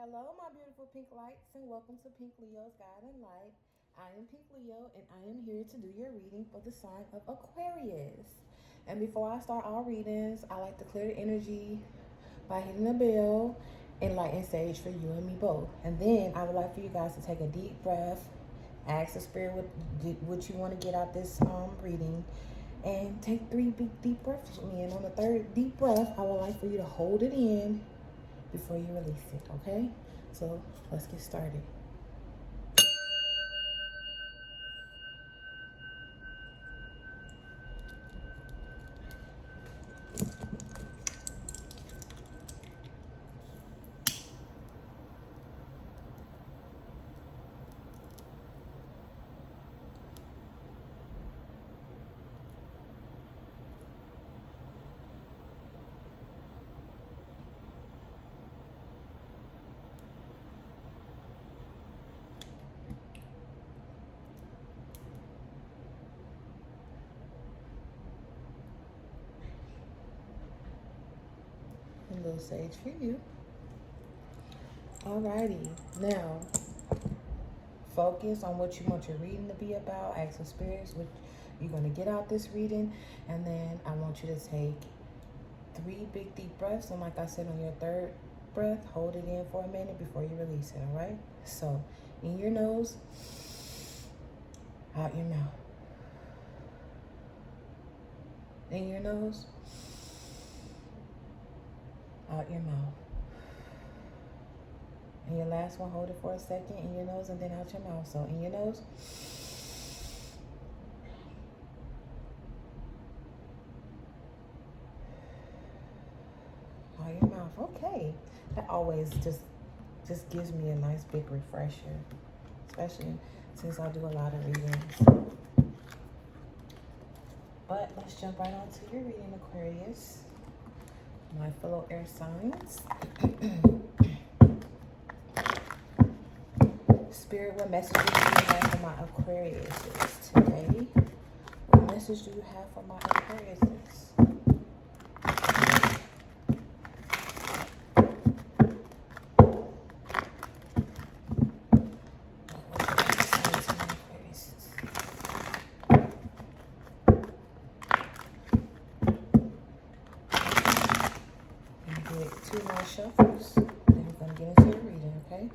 Hello, my beautiful pink lights, and welcome to Pink Leo's Guide and Light. I am Pink Leo, and I am here to do your reading for the sign of Aquarius. And before I start all readings, I like to clear the energy by hitting the bell and lighting sage for you and me both. And then I would like for you guys to take a deep breath, ask the spirit what you want to get out this reading, and take three big deep breaths with me. And on the third deep breath, I would like for you to hold it in before you release it, okay? So let's get started. A little sage for you. Alrighty, now focus on what you want your reading to be about. Ask the spirits what you're going to get out this reading, and then I want you to take three big deep breaths. And like I said, on your third breath, hold it in for a minute before you release it. All right? So in your nose, out your mouth. In your nose, out your mouth. And your last one, hold it for a second in your nose and then out your mouth. So in your nose, out your mouth. Okay, that always just gives me a nice big refresher, especially since I do a lot of readings. But let's jump right on to your reading, Aquarius, my fellow air signs. Spirit, what messages do you have for my Aquariuses today? What message do you have for my Aquariuses? Two more shuffles, then we're going to get into your reading, okay?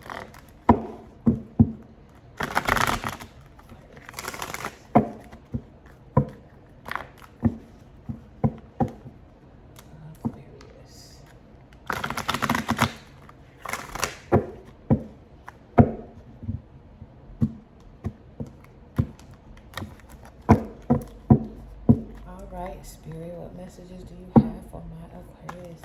Aquarius. All right, Spirit, what messages do you have for my Aquariuses?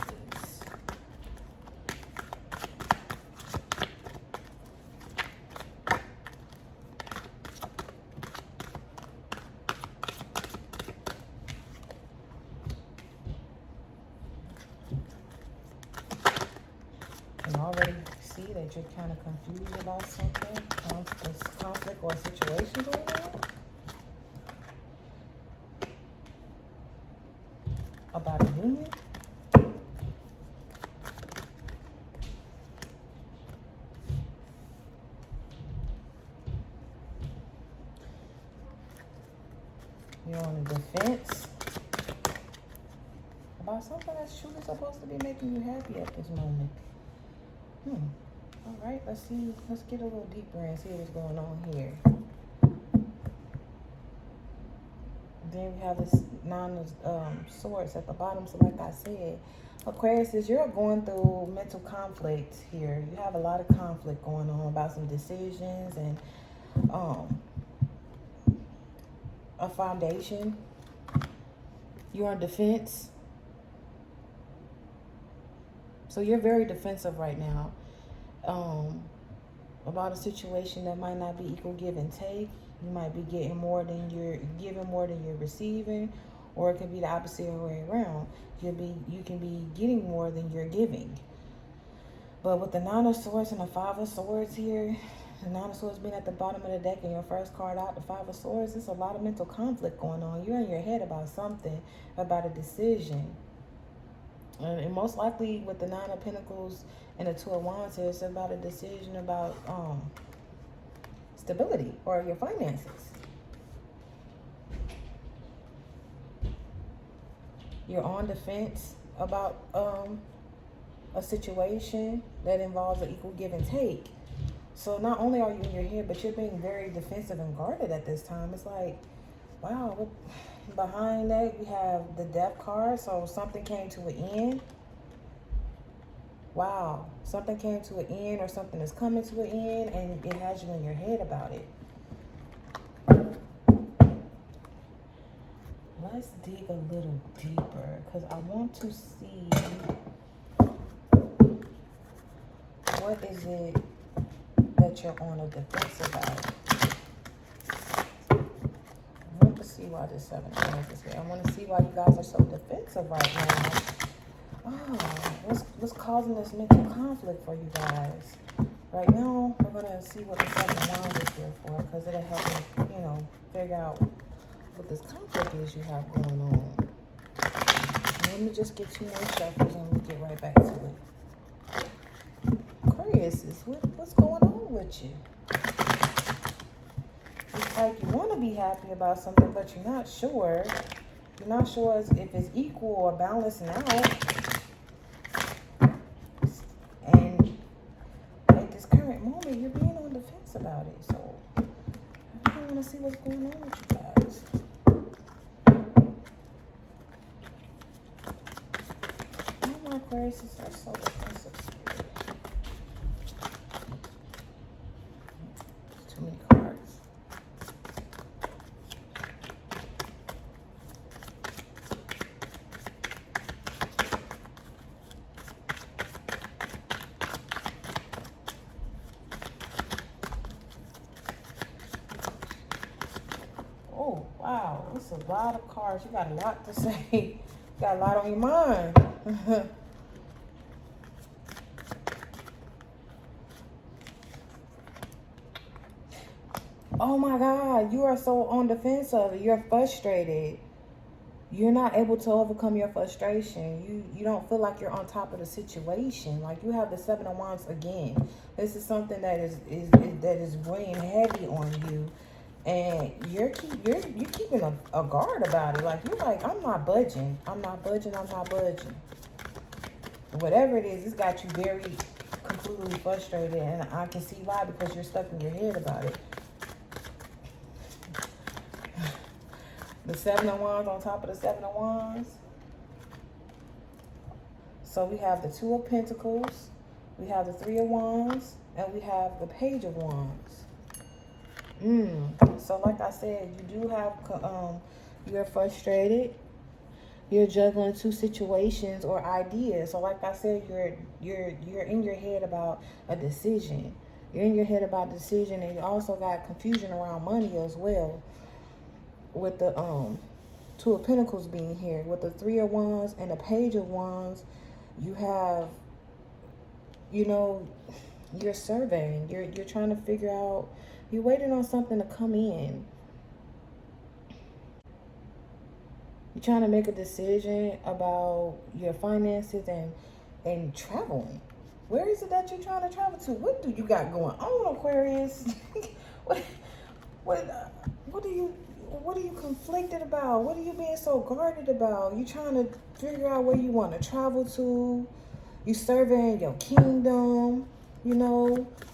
I can already see that you're kind of confused about something, conflict or situation going on. About a union. You're on the defense about something that's truly supposed to be making you happy at this moment. All right, let's see. Let's get a little deeper and see what's going on here. Then we have this nine of swords at the bottom. So like I said, Aquarius, you're going through mental conflict here. You have a lot of conflict going on about some decisions and a foundation. You're on defense. So you're very defensive right now about a situation that might not be equal give and take. You might be getting more than you're giving, more than you're receiving, or it could be the opposite way around. You can be getting more than you're giving. But with the Nine of Swords and the Five of Swords here, the Nine of Swords being at the bottom of the deck and your first card out, the Five of Swords, there's a lot of mental conflict going on. You're in your head about something, about a decision. And most likely with the Nine of Pentacles and the Two of Wands, it's about a decision about stability or your finances. You're on the fence about a situation that involves an equal give and take. So not only are you in your head, but you're being very defensive and guarded at this time. It's like, wow, behind that we have the Death card. So something came to an end. Wow, something came to an end, or something is coming to an end, and it has you in your head about it. Let's dig a little deeper, because I want to see what is it that you're on a defense about. I want to see why this Seven of Wands is here. I want to see why you guys are so defensive right now. Oh, what's causing this mental conflict for you guys? Right now, we're going to see what the Seven of Wands is here for, because it'll help me, you know, figure out what this conflict is you have going on. Let me just get 2 more shuffles and we'll get right back to it. Aquarius, what's going on with you? It's like you want to be happy about something, but you're not sure. You're not sure if it's equal or balancing out. And at this current moment, you're being on the fence about it. So I really want to see what's going on with you guys. All my Aquarius are so defensive. Too many cards. Oh, wow. It's a lot of cards. You got a lot to say. You got a lot on your mind. Oh my God. You are so on the fence of it. You're frustrated. You're not able to overcome your frustration. You don't feel like you're on top of the situation. Like you have the Seven of Wands again. This is something that is weighing heavy on you. And you're keeping a guard about it. Like, you're like, I'm not budging. I'm not budging. I'm not budging. Whatever it is, it's got you very completely frustrated. And I can see why, because you're stuck in your head about it. The Seven of Wands on top of the Seven of Wands. So we have the Two of Pentacles. We have the Three of Wands. And we have the Page of Wands. So like I said, you do have, you're frustrated. You're juggling 2 situations or ideas. So like I said, you're in your head about a decision. You're in your head about a decision, and you also got confusion around money as well. With the Two of Pentacles being here, with the Three of Wands and the Page of Wands, you have, you know, you're surveying. You're trying to figure out. You're waiting on something to come in. You're trying to make a decision about your finances and traveling. Where is it that you're trying to travel to? What do you got going on, Aquarius? what are you conflicted about? What are you being so guarded about? You trying to figure out where you want to travel to. You surveying your kingdom. You know,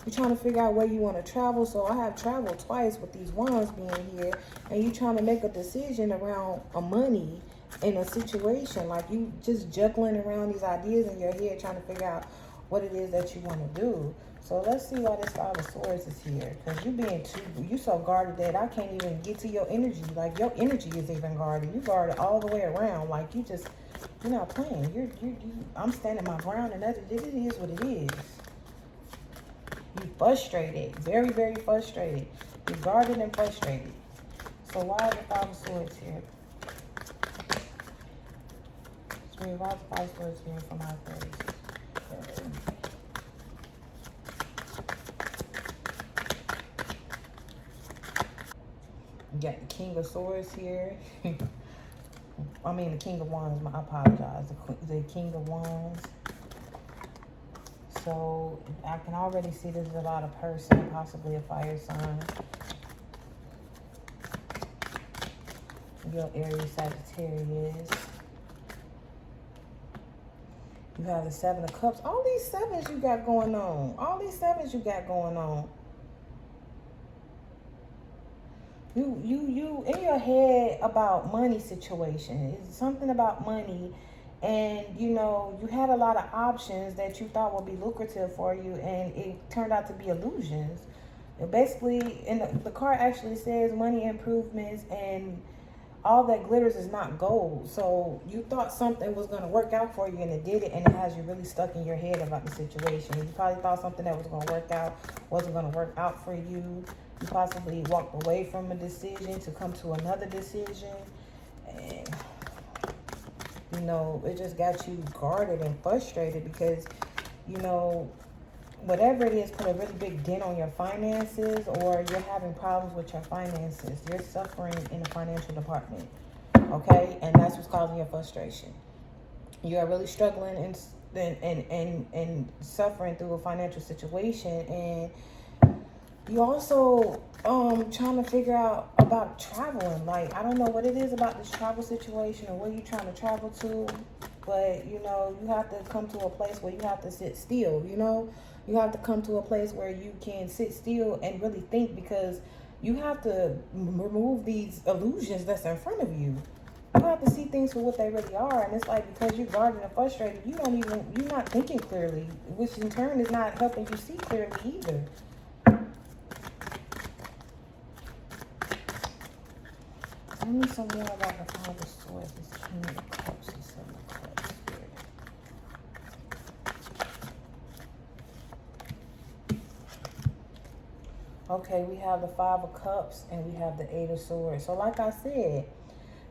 you're trying to figure out where you want to travel. So I have traveled twice with these wands being here. And you trying to make a decision around a money in a situation. Like you just juggling around these ideas in your head, trying to figure out what it is that you want to do. So let's see why this Five of Swords is here. Because you so guarded that I can't even get to your energy. Like your energy is even guarded. You guarded all the way around. Like you're not playing. I'm standing my ground, and it is what it is. You're frustrated. Very, very frustrated. You're guarded and frustrated. So why is the Five of Swords here? So why is the Five of Swords here for my Aquarius? You got the King of Swords here. I mean the King of Wands. I apologize. The King of Wands. So I can already see this is about a person, possibly a fire sign. Your Aries, Sagittarius. You have the Seven of Cups. All these sevens you got going on. All these sevens you got going on. You in your head about money situation. It's something about money, and you know you had a lot of options that you thought would be lucrative for you, and it turned out to be illusions. And basically, and the card actually says money improvements, and all that glitters is not gold. So you thought something was going to work out for you, and it did it, and it has you really stuck in your head about the situation. You probably thought something that was going to work out wasn't going to work out for you. You possibly walked away from a decision to come to another decision, and you know it just got you guarded and frustrated because you know whatever it is put a really big dent on your finances, or you're having problems with your finances. You're suffering in the financial department, okay? And that's what's causing your frustration. You are really struggling and suffering through a financial situation, and you also trying to figure out about traveling. Like, I don't know what it is about this travel situation or where you're trying to travel to, but you know you have to come to a place where you have to sit still. You know, you have to come to a place where you can sit still and really think, because you have to remove these illusions that's in front of you. You have to see things for what they really are, and it's like because you're guarded and frustrated, you're not thinking clearly, which in turn is not helping you see clearly either. Tell me some more about the Five of Swords, this King of Cups, and Seven of Cups here. Okay, we have the Five of Cups and we have the Eight of Swords. So like I said,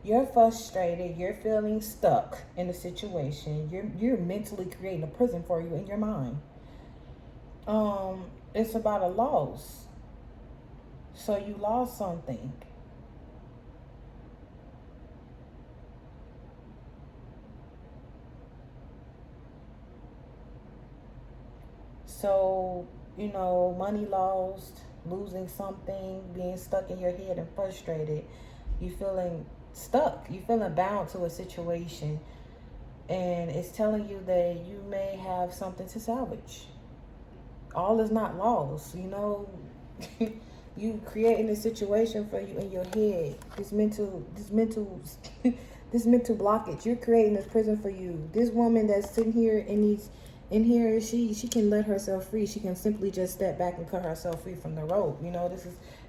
you're frustrated, you're feeling stuck in the situation. You're mentally creating a prison for you in your mind. It's about a loss. So you lost something. So, you know, money lost, losing something, being stuck in your head and frustrated. You feeling stuck. You feeling bound to a situation. And it's telling you that you may have something to salvage. All is not lost. You know, you creating a situation for you in your head. This mental this mental blockage. You're creating this prison for you. This woman that's sitting here she can let herself free. She can simply just step back and cut herself free from the rope. You know,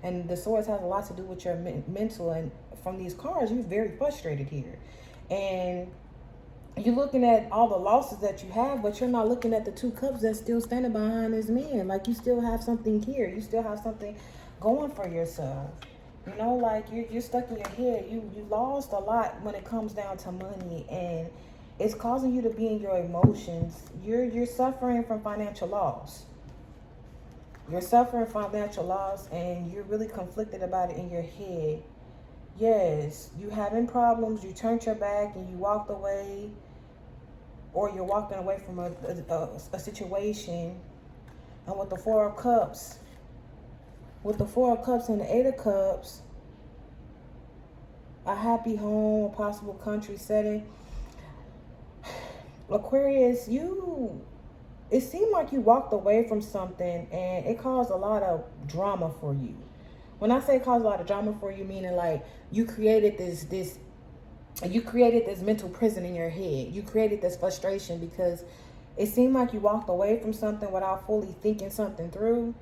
and the swords has a lot to do with your mental, and from these cards you're very frustrated here, and you're looking at all the losses that you have, but you're not looking at the two cups that's still standing behind this man. Like, you still have something here. You still have something going for yourself. You know, like you're stuck in your head. You lost a lot when it comes down to money, and it's causing you to be in your emotions. You're suffering from financial loss. You're suffering financial loss, and you're really conflicted about it in your head. Yes, you having problems. You turned your back and you walked away, or you're walking away from a situation. And with the Four of Cups, and the Eight of Cups, a happy home, a possible country setting. Aquarius, it seemed like you walked away from something and it caused a lot of drama for you. When I say it caused a lot of drama for you, meaning like you created this mental prison in your head. You created this frustration because it seemed like you walked away from something without fully thinking something through.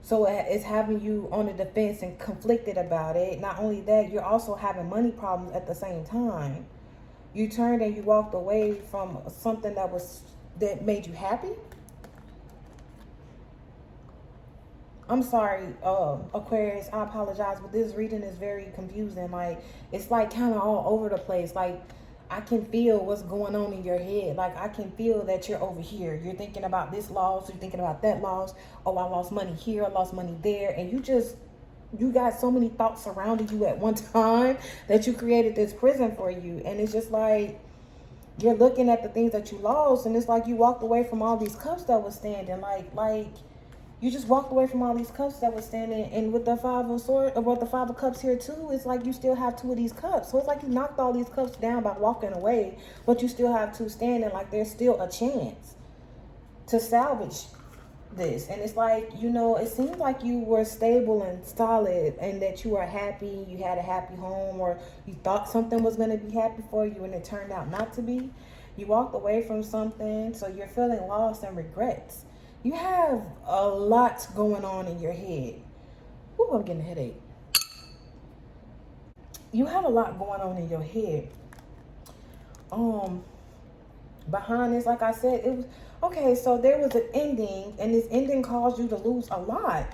So it's having you on the defense and conflicted about it. Not only that, you're also having money problems at the same time. You turned and you walked away from something that made you happy. I'm sorry, Aquarius, I apologize, but this reading is very confusing. Like, it's like kind of all over the place. Like, I can feel what's going on in your head. Like, I can feel that you're over here. You're thinking about this loss. You're thinking about that loss. Oh, I lost money here. I lost money there. And you just you got so many thoughts surrounding you at one time that you created this prison for you. And it's just like, you're looking at the things that you lost, and it's like you walked away from all these cups that was standing. Like you just walked away from all these cups that was standing. And with the Five of Swords, or with the Five of Cups here too, it's like you still have two of these cups. So it's like you knocked all these cups down by walking away, but you still have two standing. Like there's still a chance to salvage this. And it's like, you know, it seems like you were stable and solid, and that you were happy, you had a happy home, or you thought something was going to be happy for you and it turned out not to be. You walked away from something, so you're feeling lost and regrets. You have a lot going on in your head. Ooh, I'm getting a headache. You have a lot going on in your head. Behind this, like I said, it was okay. So there was an ending, and this ending caused you to lose a lot.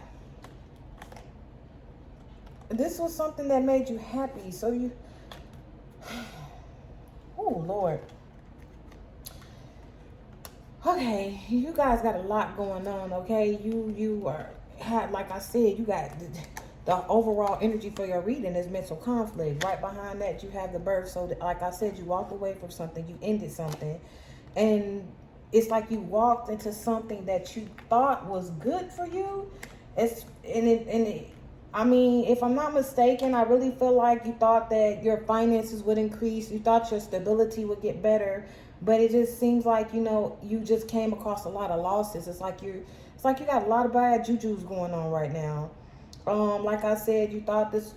This was something that made you happy. So you, oh Lord. Okay, you guys got a lot going on. Okay, you had, like I said, you got the overall energy for your reading is mental conflict. Right behind that, you have the birth. So like I said, you walked away from something, you ended something, and it's like you walked into something that you thought was good for you. I mean, if I'm not mistaken, I really feel like you thought that your finances would increase. You thought your stability would get better, but it just seems like, you know, you just came across a lot of losses. It's like you got a lot of bad jujus going on right now. Like I said, you thought this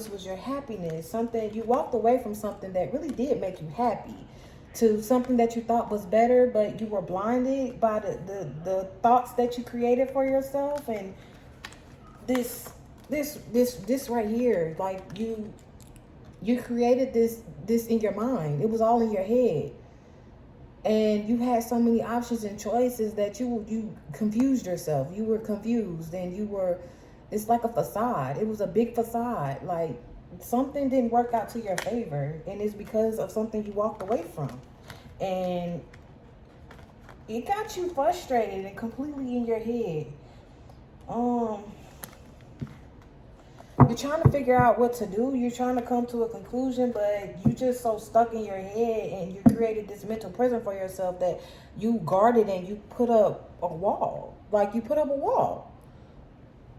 was your happiness. Something, you walked away from something that really did make you happy, to something that you thought was better, but you were blinded by the thoughts that you created for yourself. And this right here, like you created this in your mind. It was all in your head, and you had so many options and choices that you confused yourself. You were confused, and it's like a facade. It was a big facade. Like something didn't work out to your favor, and it's because of something you walked away from, and it got you frustrated and completely in your head. You're trying to figure out what to do. You're trying to come to a conclusion, but you just so stuck in your head, and you created this mental prison for yourself that you guarded, and you put up a wall. Like you put up a wall.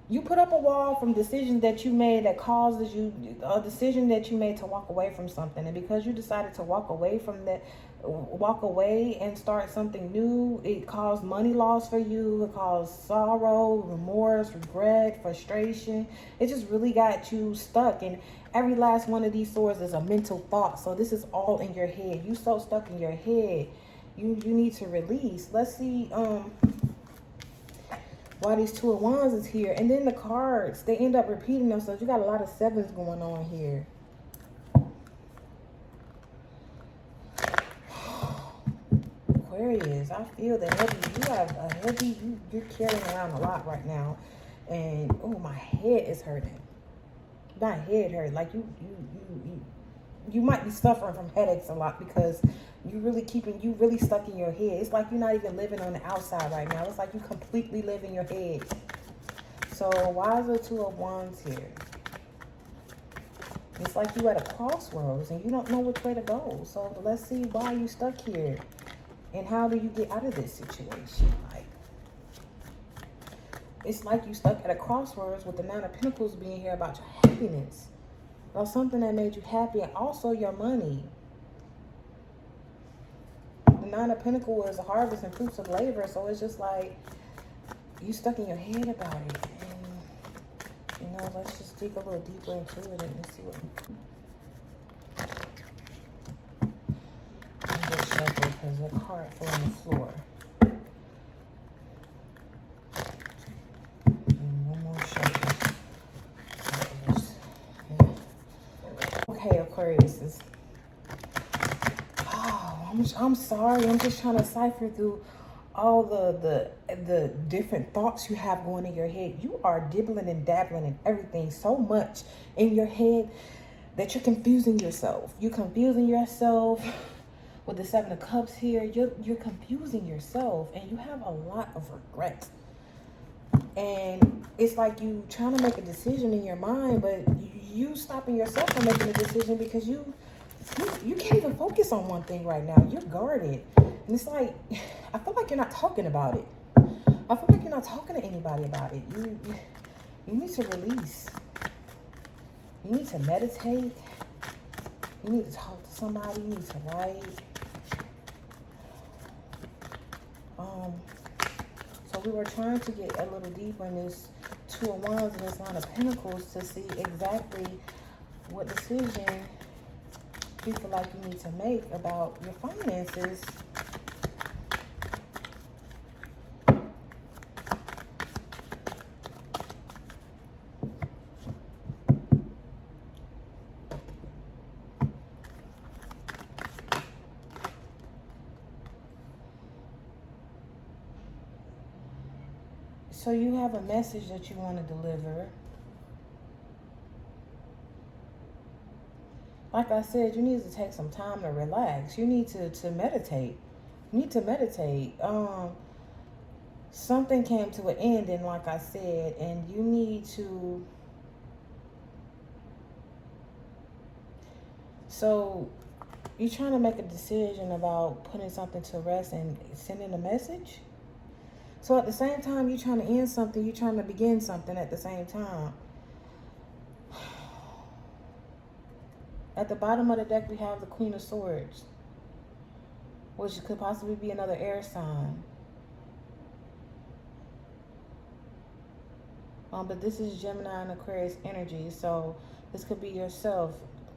You put up a wall from decisions that you made that causes you, a decision that you made to walk away from something. And because you decided to walk away from that, walk away and start something new, it caused money loss for you. It caused sorrow, remorse, regret, frustration. It just really got you stuck. And every last one of these swords is a mental thought. So this is all in your head. You so stuck in your head. You need to release. Let's see, why these Two of Wands is here. And then the cards, they end up repeating themselves. You got a lot of sevens going on here. Aquarius, I feel that heavy. You have a heavy, you're carrying around a lot right now. And oh, my head is hurting. My head hurt. Like you might be suffering from headaches a lot, because you really stuck in your head. It's like you're not even living on the outside right now. It's like you completely live in your head. So why is the Two of Wands here? It's like you at a crossroads and you don't know which way to go. So let's see why you stuck here, and how do you get out of this situation? Like, it's like you stuck at a crossroads with the Nine of Pentacles being here about your happiness, about something that made you happy, and also your money. The Nine of Pentacles is a harvest and fruits of labor. So it's just like you stuck in your head about it. And, you know, let's just dig a little deeper into it and see what. I'm just shuffle because the card fell on the floor. And one more shuffle. Okay, Aquarius. I'm sorry. I'm just trying to cipher through all the different thoughts you have going in your head. You are dibbling and dabbling in everything so much in your head that you're confusing yourself. You're confusing yourself with the Seven of Cups here. You're confusing yourself, and you have a lot of regret. And it's like you trying to make a decision in your mind, but you stopping yourself from making a decision because you can't even focus on one thing right now. You're guarded. And it's like, I feel like you're not talking about it. I feel like you're not talking to anybody about it. You need to release. You need to meditate. You need to talk to somebody. You need to write. So we were trying to get a little deeper in this Two of Wands and this Nine of Pentacles to see exactly what decision you feel like you need to make about your finances. So you have a message that you want to deliver. Like I said, you need to take some time to relax. You need to meditate. You need to meditate. Something came to an end, and like I said, and you need to. So you're trying to make a decision about putting something to rest and sending a message. So at the same time, you're trying to end something, you're trying to begin something at the same time. At the bottom of the deck, we have the Queen of Swords, which could possibly be another air sign. But this is Gemini and Aquarius energy, so this could be yourself,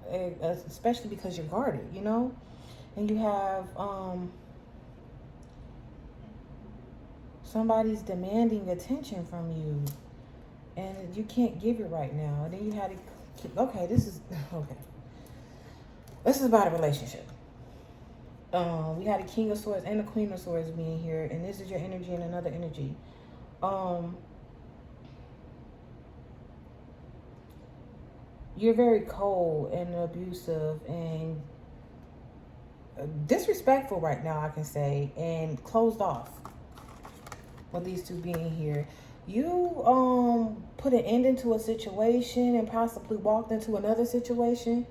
especially because you're guarded, you know? And you have somebody's demanding attention from you, and you can't give it right now. And then you had to, okay, this is about a relationship. We had a King of Swords and a Queen of Swords being here, and this is your energy and another energy. You're very cold and abusive and disrespectful right now, I can say, and closed off. With these two being here, you put an end into a situation and possibly walked into another situation,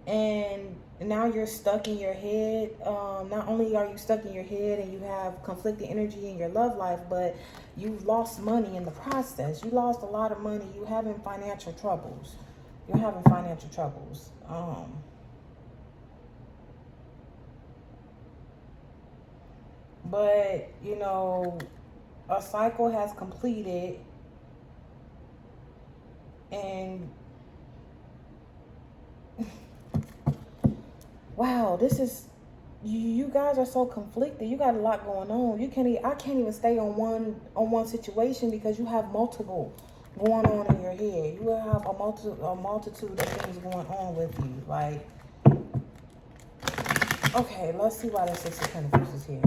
and now you're stuck in your head. Not only are you stuck in your head and you have conflicting energy in your love life, but you've lost money in the process. You lost a lot of money. You're having financial troubles. But, you know, a cycle has completed, and wow, this is, you guys are so conflicted. You got a lot going on. I can't even stay on one situation because you have multiple going on in your head. You will have a multitude of things going on with you. Like, okay, let's see why the Six of Pentacles is here.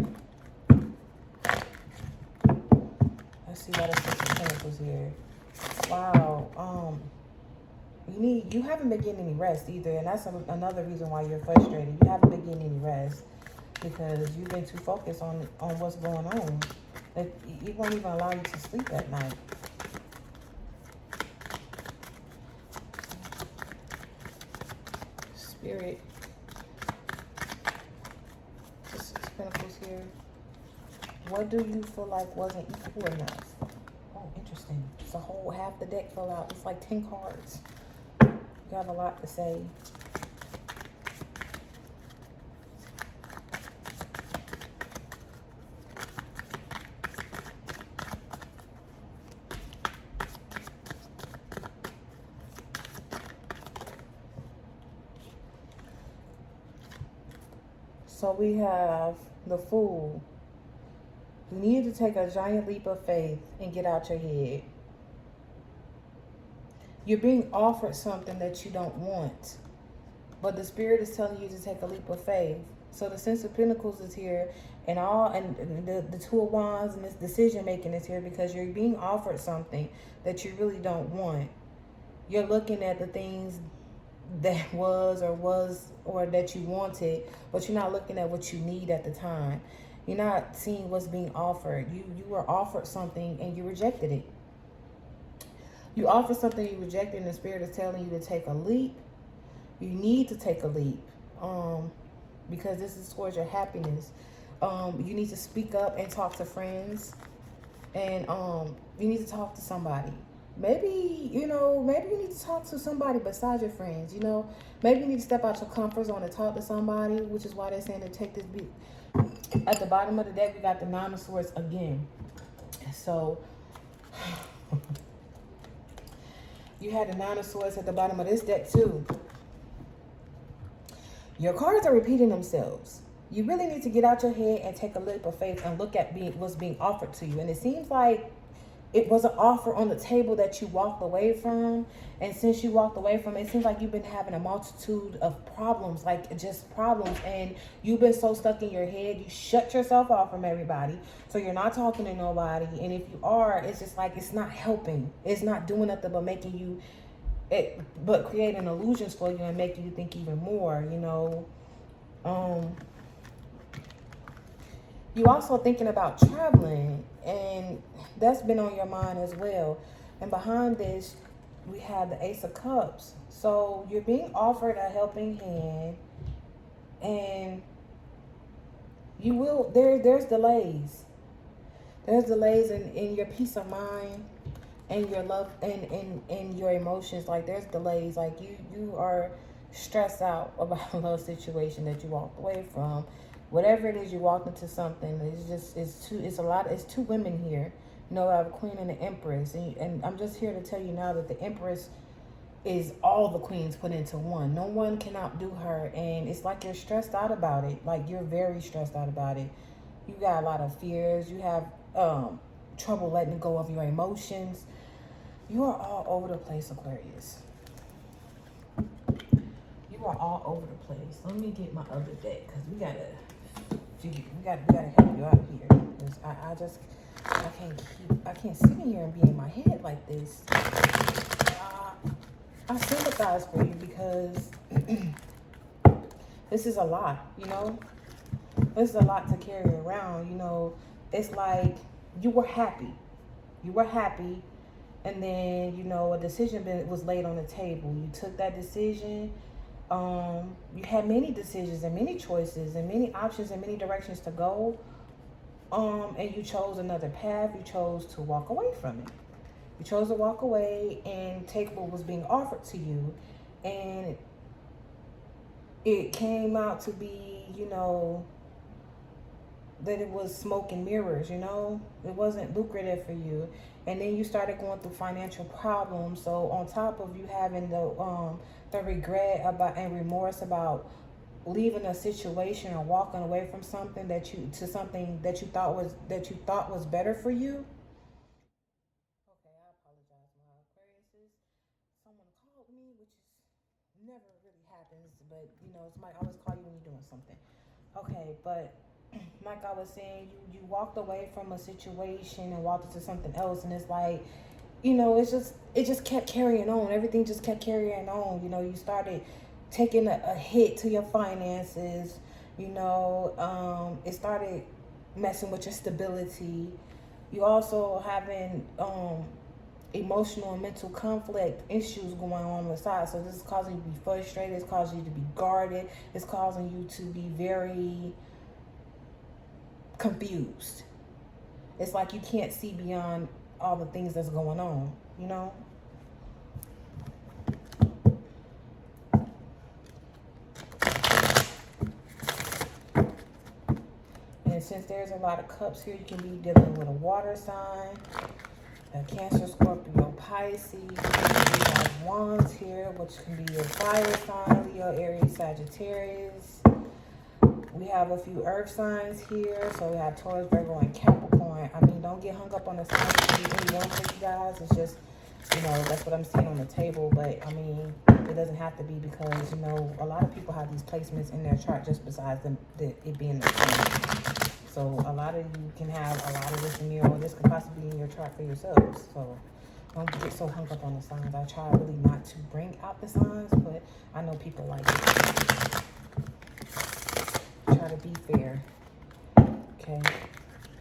See why the Six of Pentacles here. Wow. You haven't been getting any rest either, and that's another reason why you're frustrated. You haven't been getting any rest because you've been too focused on what's going on. It won't even allow you to sleep at night. Spirit. The Six of Pentacles here. What do you feel like wasn't equal enough? Oh, interesting. It's a whole half the deck fell out. It's like 10 cards. You have a lot to say. So we have the Fool. You need to take a giant leap of faith and get out your head. You're being offered something that you don't want, but the Spirit is telling you to take a leap of faith. So the Six of Pentacles is here, and the Two of Wands and this decision making is here because you're being offered something that you really don't want. You're looking at the things that was or that you wanted, but you're not looking at what you need at the time. You're not seeing what's being offered. You were offered something and you rejected it. You offered something, you rejected, and the Spirit is telling you to take a leap. You need to take a leap because this is towards your happiness. You need to speak up and talk to friends, and you need to talk to somebody. Maybe, maybe you need to talk to somebody besides your friends. Maybe you need to step out your comfort zone and talk to somebody, which is why they're saying to take this beat. At the bottom of the deck, we got the Nine of Swords again. So you had the Nine of Swords at the bottom of this deck too. Your cards are repeating themselves. You really need to get out your head and take a leap of faith and look at what's being offered to you. And it seems like it was an offer on the table that you walked away from. And since you walked away from it, it seems like you've been having a multitude of problems, like just problems. And you've been so stuck in your head, you shut yourself off from everybody. So you're not talking to nobody. And if you are, it's just like it's not helping. It's not doing nothing but making you, but creating illusions for you and making you think even more, You also thinking about traveling, and that's been on your mind as well. And behind this, we have the Ace of Cups. So you're being offered a helping hand, and there's delays. There's delays in your peace of mind and your love and your emotions. Like there's delays. Like you are stressed out about a love situation that you walked away from. Whatever it is, you walked into something. It's two women here. I have a Queen and an Empress. And I'm just here to tell you now that the Empress is all the queens put into one. No one can outdo her. And it's like you're stressed out about it. Like you're very stressed out about it. You got a lot of fears. You have trouble letting go of your emotions. You are all over the place, Aquarius. You are all over the place. Let me get my other deck because we gotta help you out here. Because I can't sit in here and be in my head like this. I sympathize for you because this is a lot, This is a lot to carry around, It's like you were happy. And then, a decision was laid on the table. You took that decision. You had many decisions and many choices and many options and many directions to go. And you chose another path. You chose to walk away from it. You chose to walk away and take what was being offered to you. And it came out to be, that it was smoke and mirrors, It wasn't lucrative for you. And then you started going through financial problems. So on top of you having the regret about and remorse about leaving a situation or walking away from something that you thought was better for you. Okay, I apologize, my Aquarius. Someone called me, which is never really happens, but somebody always call you when you're doing something. Okay, but like I was saying, you walked away from a situation and walked into something else, and it's like, it just kept carrying on. Everything just kept carrying on. You started taking a hit to your finances. It started messing with your stability. You also having emotional and mental conflict issues going on the side. So this is causing you to be frustrated. It's causing you to be guarded. It's causing you to be very confused. It's like you can't see beyond all the things that's going on, And since there's a lot of cups here, you can be dealing with a water sign, a Cancer, Scorpio, Pisces. We have Wands here, which can be your fire sign, Leo, Aries, Sagittarius. We have a few earth signs here. So we have Taurus, Virgo, and Capricorn. Don't get hung up on the signs to be any one for you guys. It's just, that's what I'm seeing on the table. But, it doesn't have to be because, a lot of people have these placements in their chart just besides it being the sign. So a lot of you can have a lot of this in here, or this could possibly be in your chart for yourselves. So don't get so hung up on the signs. I try really not to bring out the signs, but I know people like it. Try to be fair. Okay.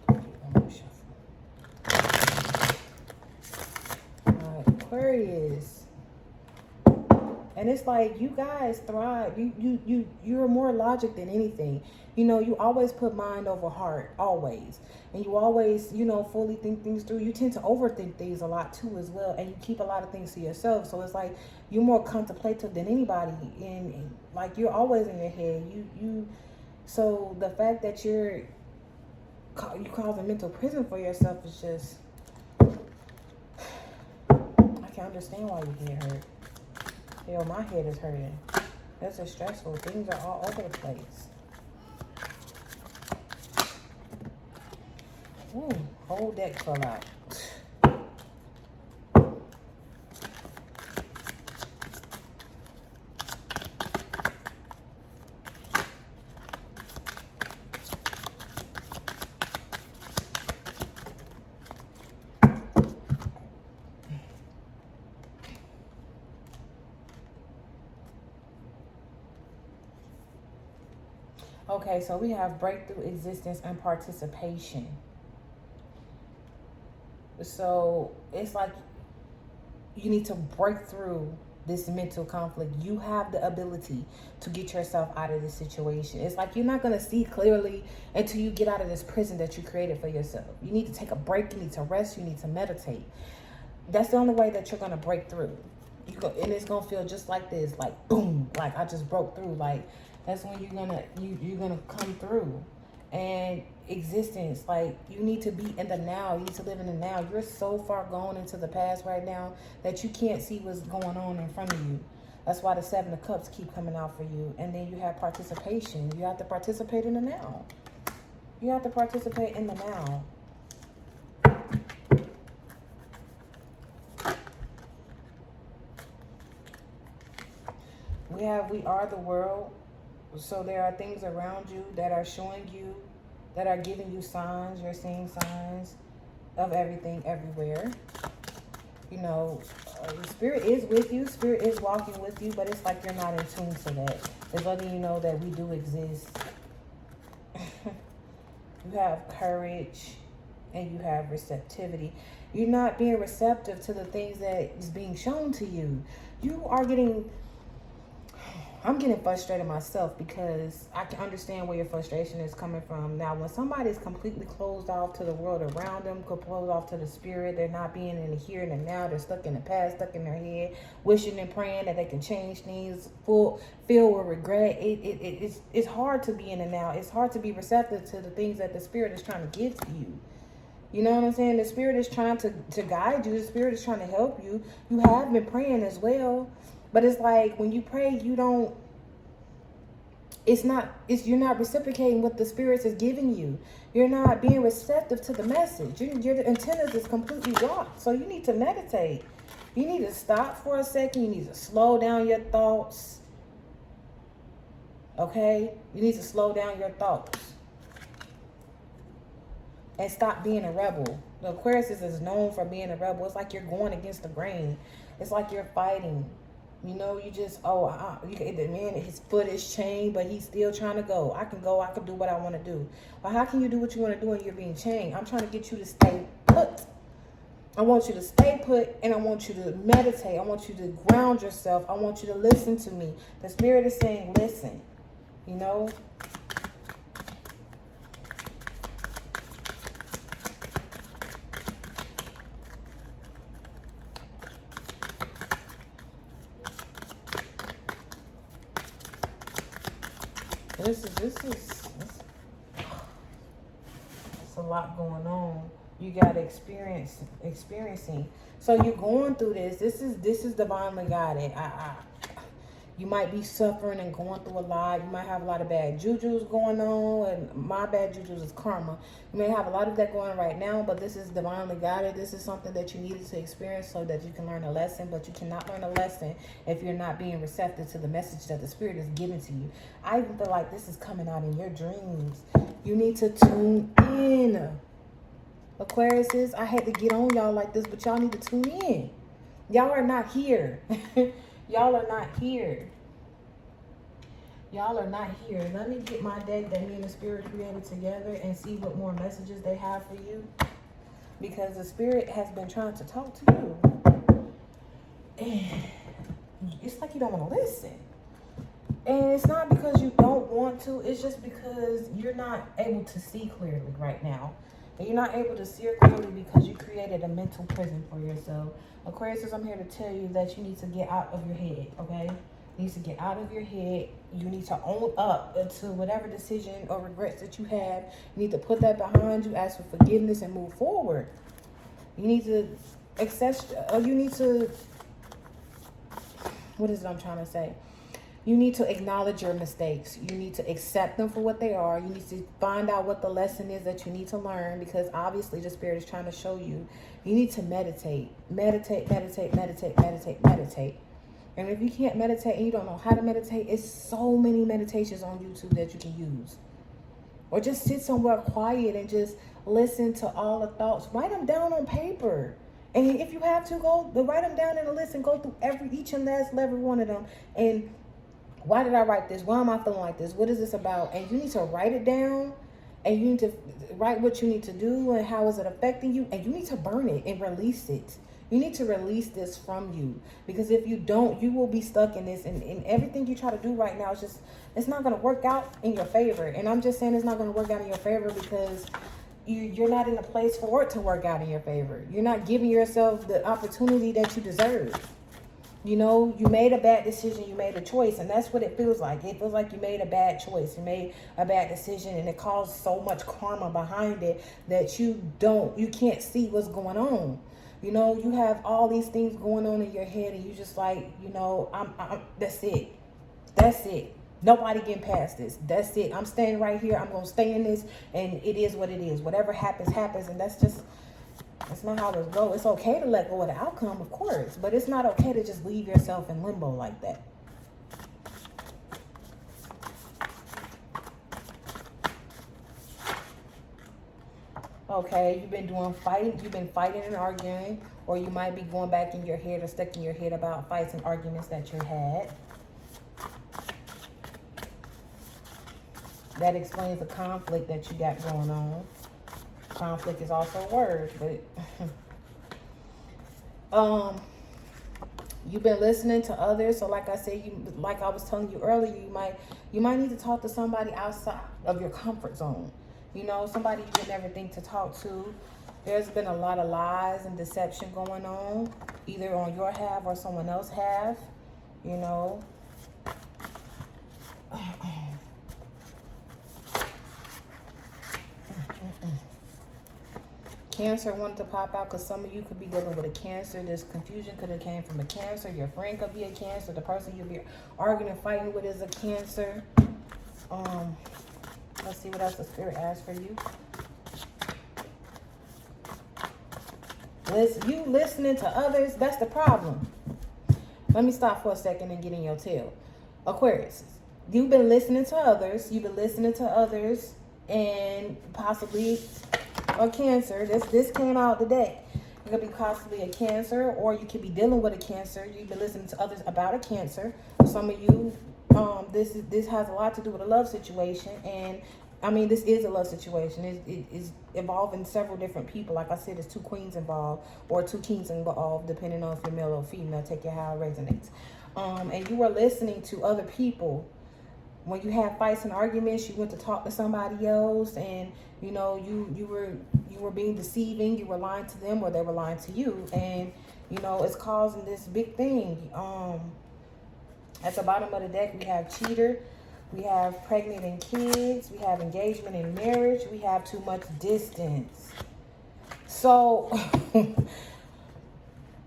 One more shuffle. Alright, Aquarius. And it's like you guys thrive. You're more logic than anything. You know, you always put mind over heart, always. And you always, you know, fully think things through. You tend to overthink things a lot too as well. And you keep a lot of things to yourself. So it's like you're more contemplative than anybody. And like you're always in your head. So the fact that you causing mental prison for yourself is just, I can't understand why your head hurt. Hell, my head is hurting. That's just stressful. Things are all over the place. Ooh, whole deck fell out. Okay, so we have breakthrough, existence, and participation. So it's like you need to break through this mental conflict. You have the ability to get yourself out of this situation. It's like you're not going to see clearly until you get out of this prison that you created for yourself. You need to take a break. You need to rest. You need to meditate. That's the only way that you're going to break through. And it's going to feel just like this, like boom, like I just broke through. Like that's when you're gonna come through. And existence, like you need to be in the now. You need to live in the now. You're so far gone into the past right now that you can't see what's going on in front of you. That's why the 7 of Cups keep coming out for you. And then you have participation. You have to participate in the now. You have to participate in the now. We are the world. So there are things around you that are showing you, that are giving you signs. You're seeing signs of everything everywhere. You know, Spirit is with you. Spirit is walking with you, but it's like you're not in tune to that. It's letting you know that we do exist. You have courage and you have receptivity. You're not being receptive to the things that is being shown to you. I'm getting frustrated myself because I can understand where your frustration is coming from. Now, when somebody's completely closed off to the world around them, closed off to the spirit, they're not being in the here and the now, they're stuck in the past, stuck in their head, wishing and praying that they can change things, filled with regret. It's hard to be in the now. It's hard to be receptive to the things that the spirit is trying to give to you. You know what I'm saying? The spirit is trying to guide you. The spirit is trying to help you. You have been praying as well. But it's like when you pray, you're not reciprocating what the spirits is giving you. You're not being receptive to the message. Your antennas is completely blocked. So you need to meditate. You need to stop for a second. You need to slow down your thoughts. Okay? You need to slow down your thoughts. And stop being a rebel. The Aquarius is known for being a rebel. It's like you're going against the grain. It's like you're fighting. You know, you just, the man, his foot is chained, but he's still trying to go. I can do what I want to do. Well, how can you do what you want to do when you're being chained? I'm trying to get you to stay put. I want you to stay put, and I want you to meditate. I want you to ground yourself. I want you to listen to me. The spirit is saying, listen, you know. It's a lot going on. You got experiencing. So you're going through this. This is divinely guided. You might be suffering and going through a lot. You might have a lot of bad jujus going on, and my bad jujus is karma. You may have a lot of that going on right now, but this is divinely guided. This is something that you needed to experience so that you can learn a lesson, but you cannot learn a lesson if you're not being receptive to the message that the spirit is giving to you. I even feel like this is coming out in your dreams. You need to tune in. Aquariuses, I had to get on y'all like this, but y'all need to tune in. Y'all are not here. Y'all are not here. Y'all are not here. Let me get my deck that me and the spirit created together and see what more messages they have for you. Because the spirit has been trying to talk to you. And it's like you don't want to listen. And it's not because you don't want to. It's just because you're not able to see clearly right now. And you're not able to see clearly because you created a mental prison for yourself. Aquarius, I'm here to tell you that you need to get out of your head, okay? You need to get out of your head. You need to own up to whatever decision or regrets that you have. You need to put that behind you, ask for forgiveness, and move forward. You need to what is it I'm trying to say? You need to acknowledge your mistakes. You need to accept them for what they are. You need to find out what the lesson is that you need to learn, because obviously the spirit is trying to show you. You need to meditate. Meditate, meditate, meditate, meditate, meditate. And if you can't meditate and you don't know how to meditate, it's so many meditations on YouTube that you can use. Or just sit somewhere quiet and just listen to all the thoughts. Write them down on paper. And if you have to, write them down in a list and go through each and last every one of them. And why did I write this? Why am I feeling like this? What is this about? And you need to write it down. And you need to write what you need to do and how is it affecting you. And you need to burn it and release it. You need to release this from you. Because if you don't, you will be stuck in this. And everything you try to do right now is just, it's not going to work out in your favor. And I'm just saying it's not going to work out in your favor because you're not in a place for it to work out in your favor. You're not giving yourself the opportunity that you deserve. You know, you made a bad decision, you made a choice, and that's what it feels like. It feels like you made a bad choice, you made a bad decision, and it caused so much karma behind it that you can't see what's going on. You know, you have all these things going on in your head, and you just like, you know, that's it. That's it. Nobody getting past this. That's it. I'm staying right here. I'm going to stay in this, and it is what it is. Whatever happens, happens, and that's not how it goes. It's okay to let go of the outcome, of course, but it's not okay to just leave yourself in limbo like that. Okay, you've been fighting and arguing, or you might be going back in your head or stuck in your head about fights and arguments that you had. That explains the conflict that you got going on. Conflict is also a word, but you've been listening to others. So like I said, like I was telling you earlier, you might need to talk to somebody outside of your comfort zone. You know, somebody you would never think to talk to. There's been a lot of lies and deception going on, either on your half or someone else half, you know. Cancer wanted to pop out because some of you could be dealing with a Cancer. This confusion could have came from a Cancer. Your friend could be a Cancer. The person you'll be arguing and fighting with is a Cancer. Let's see what else the spirit has for you. You listening to others, that's the problem. Let me stop for a second and get in your tail. Aquarius, you've been listening to others. And possibly a Cancer. This came out today. It could be possibly a Cancer, or you could be dealing with a Cancer. You've been listening to others about a Cancer. Some of you, this has a lot to do with a love situation, and I mean, this is a love situation. It is involving several different people. Like I said, there's two queens involved, or two kings involved, depending on if you're male or female. Take it how it resonates. And you were listening to other people. When you had fights and arguments, you went to talk to somebody else, and you know you were being deceiving. You were lying to them, or they were lying to you, and you know it's causing this big thing. At the bottom of the deck, we have cheater, we have pregnant and kids, we have engagement and marriage, we have too much distance. So,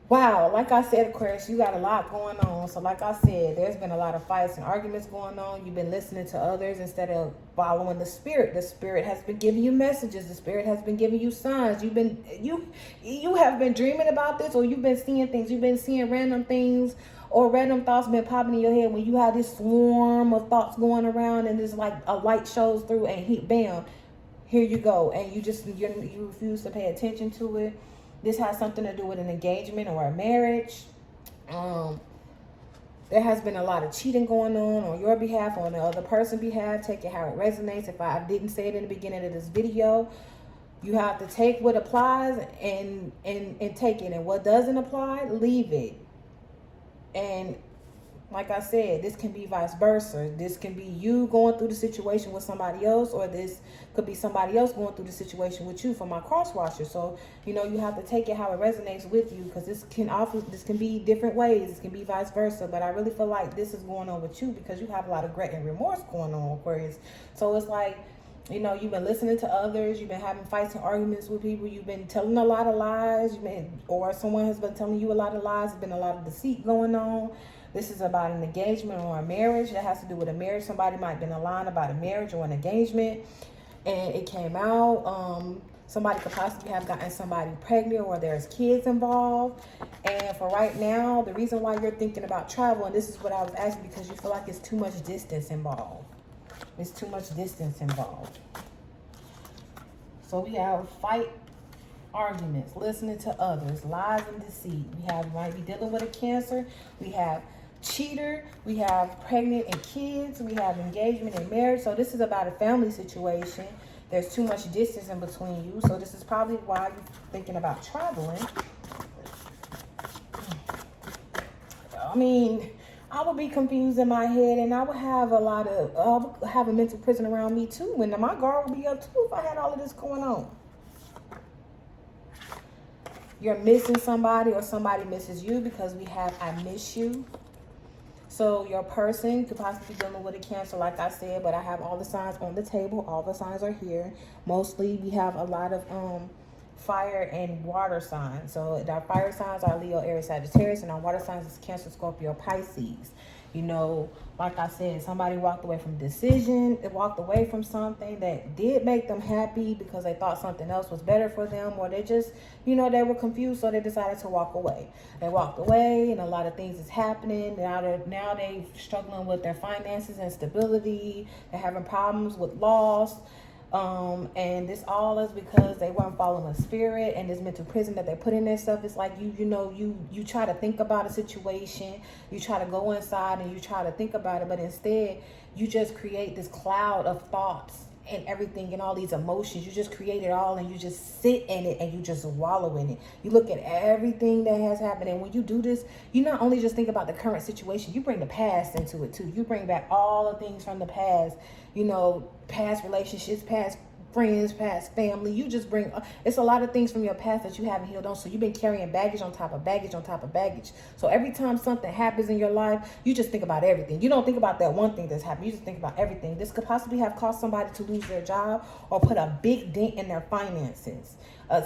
wow, like I said, Aquarius, you got a lot going on. So like I said, there's been a lot of fights and arguments going on. You've been listening to others instead of following the spirit. The spirit has been giving you messages. The spirit has been giving you signs. You have been dreaming about this, or you've been seeing things. You've been seeing random things, or random thoughts been popping in your head when you have this swarm of thoughts going around, and it's like a light shows through and bam, here you go. And you refuse to pay attention to it. This has something to do with an engagement or a marriage. There has been a lot of cheating going on your behalf, on the other person's behalf. Take it how it resonates. If I didn't say it in the beginning of this video, you have to take what applies and take it. And what doesn't apply, leave it. And like I said, this can be vice versa. This can be you going through the situation with somebody else, or this could be somebody else going through the situation with you, for my cross watcher. So, you know, you have to take it how it resonates with you, because this can be different ways. This can be vice versa. But I really feel like this is going on with you because you have a lot of regret and remorse going on, Aquarius. So it's like, you know, you've been listening to others. You've been having fights and arguments with people. You've been telling a lot of lies. Or someone has been telling you a lot of lies. There's been a lot of deceit going on. This is about an engagement or a marriage. That has to do with a marriage. Somebody might have been lying about a marriage or an engagement, and it came out. Somebody could possibly have gotten somebody pregnant, or there's kids involved. And for right now, the reason why you're thinking about travel, and this is what I was asking, because you feel like it's too much distance involved. It's too much distance involved. So we have fight, arguments, listening to others, lies and deceit. Might be dealing with a Cancer. We have cheater. We have pregnant and kids. We have engagement and marriage. So this is about a family situation. There's too much distance in between you. So this is probably why you're thinking about traveling. I mean, I would be confused in my head, and I would have a mental prison around me too. And my guard would be up too if I had all of this going on. You're missing somebody, or somebody misses you, because we have I miss you. So your person could possibly be dealing with a Cancer, like I said, but I have all the signs on the table. All the signs are here. Mostly we have a lot of fire and water signs. So our fire signs are Leo, Aries, Sagittarius, and our water signs is Cancer, Scorpio, Pisces. You know, like I said, somebody walked away from a decision. They walked away from something that did make them happy because they thought something else was better for them, or they just, you know, they were confused, so they decided to walk away. They walked away, and a lot of things is happening. Now they're struggling with their finances and stability. They're having problems with loss. And this all is because they weren't following spirit, and this mental prison that they put in their stuff. It's like you try to think about a situation, you try to go inside and you try to think about it, but instead you just create this cloud of thoughts and everything and all these emotions. You just create it all, and you just sit in it, and you just wallow in it. You look at everything that has happened, and when you do this, you not only just think about the current situation, you bring the past into it too. You bring back all the things from the past, you know, past relationships, past friends, past family. You just bring, it's a lot of things from your past that you haven't healed on. So you've been carrying baggage on top of baggage on top of baggage. So every time something happens in your life, you just think about everything. You don't think about that one thing that's happened. You just think about everything. This could possibly have caused somebody to lose their job or put a big dent in their finances.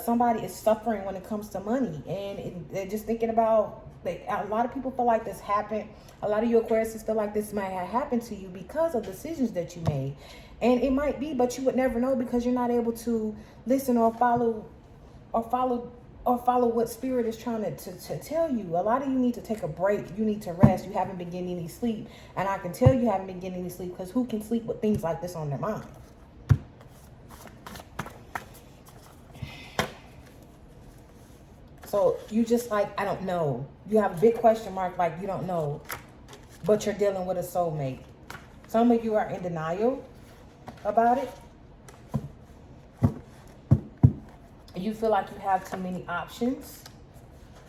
Somebody is suffering when it comes to money, and they're just thinking about, a lot of people feel like this happened. A lot of you Aquarius feel like this might have happened to you because of decisions that you made. And it might be, but you would never know because you're not able to listen or follow what spirit is trying to tell you. A lot of you need to take a break. You need to rest. You haven't been getting any sleep. And I can tell you haven't been getting any sleep, because who can sleep with things like this on their mind? So you just like, I don't know. You have a big question mark, like you don't know. But you're dealing with a soulmate. Some of you are in denial about it. You feel like you have too many options.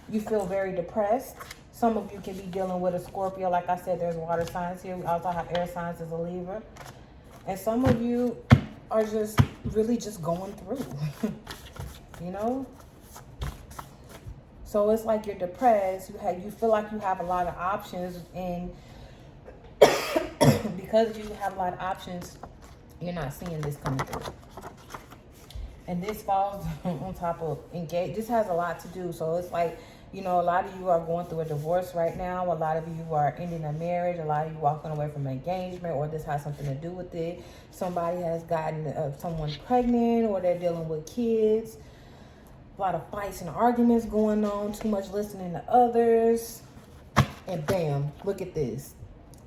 You feel very depressed. Some of you can be dealing with a Scorpio. Like I said, there's water signs here. We also have air signs as a Libra. And some of you are just really just going through, you know? So it's like you're depressed. You feel like you have a lot of options, and because you have a lot of options, you're not seeing this coming through. And this falls on top of engage. This has a lot to do. So it's like, you know, a lot of you are going through a divorce right now. A lot of you are ending a marriage. A lot of you walking away from an engagement, or this has something to do with it. Somebody has gotten someone pregnant, or they're dealing with kids. A lot of fights and arguments going on. Too much listening to others. And bam, look at this.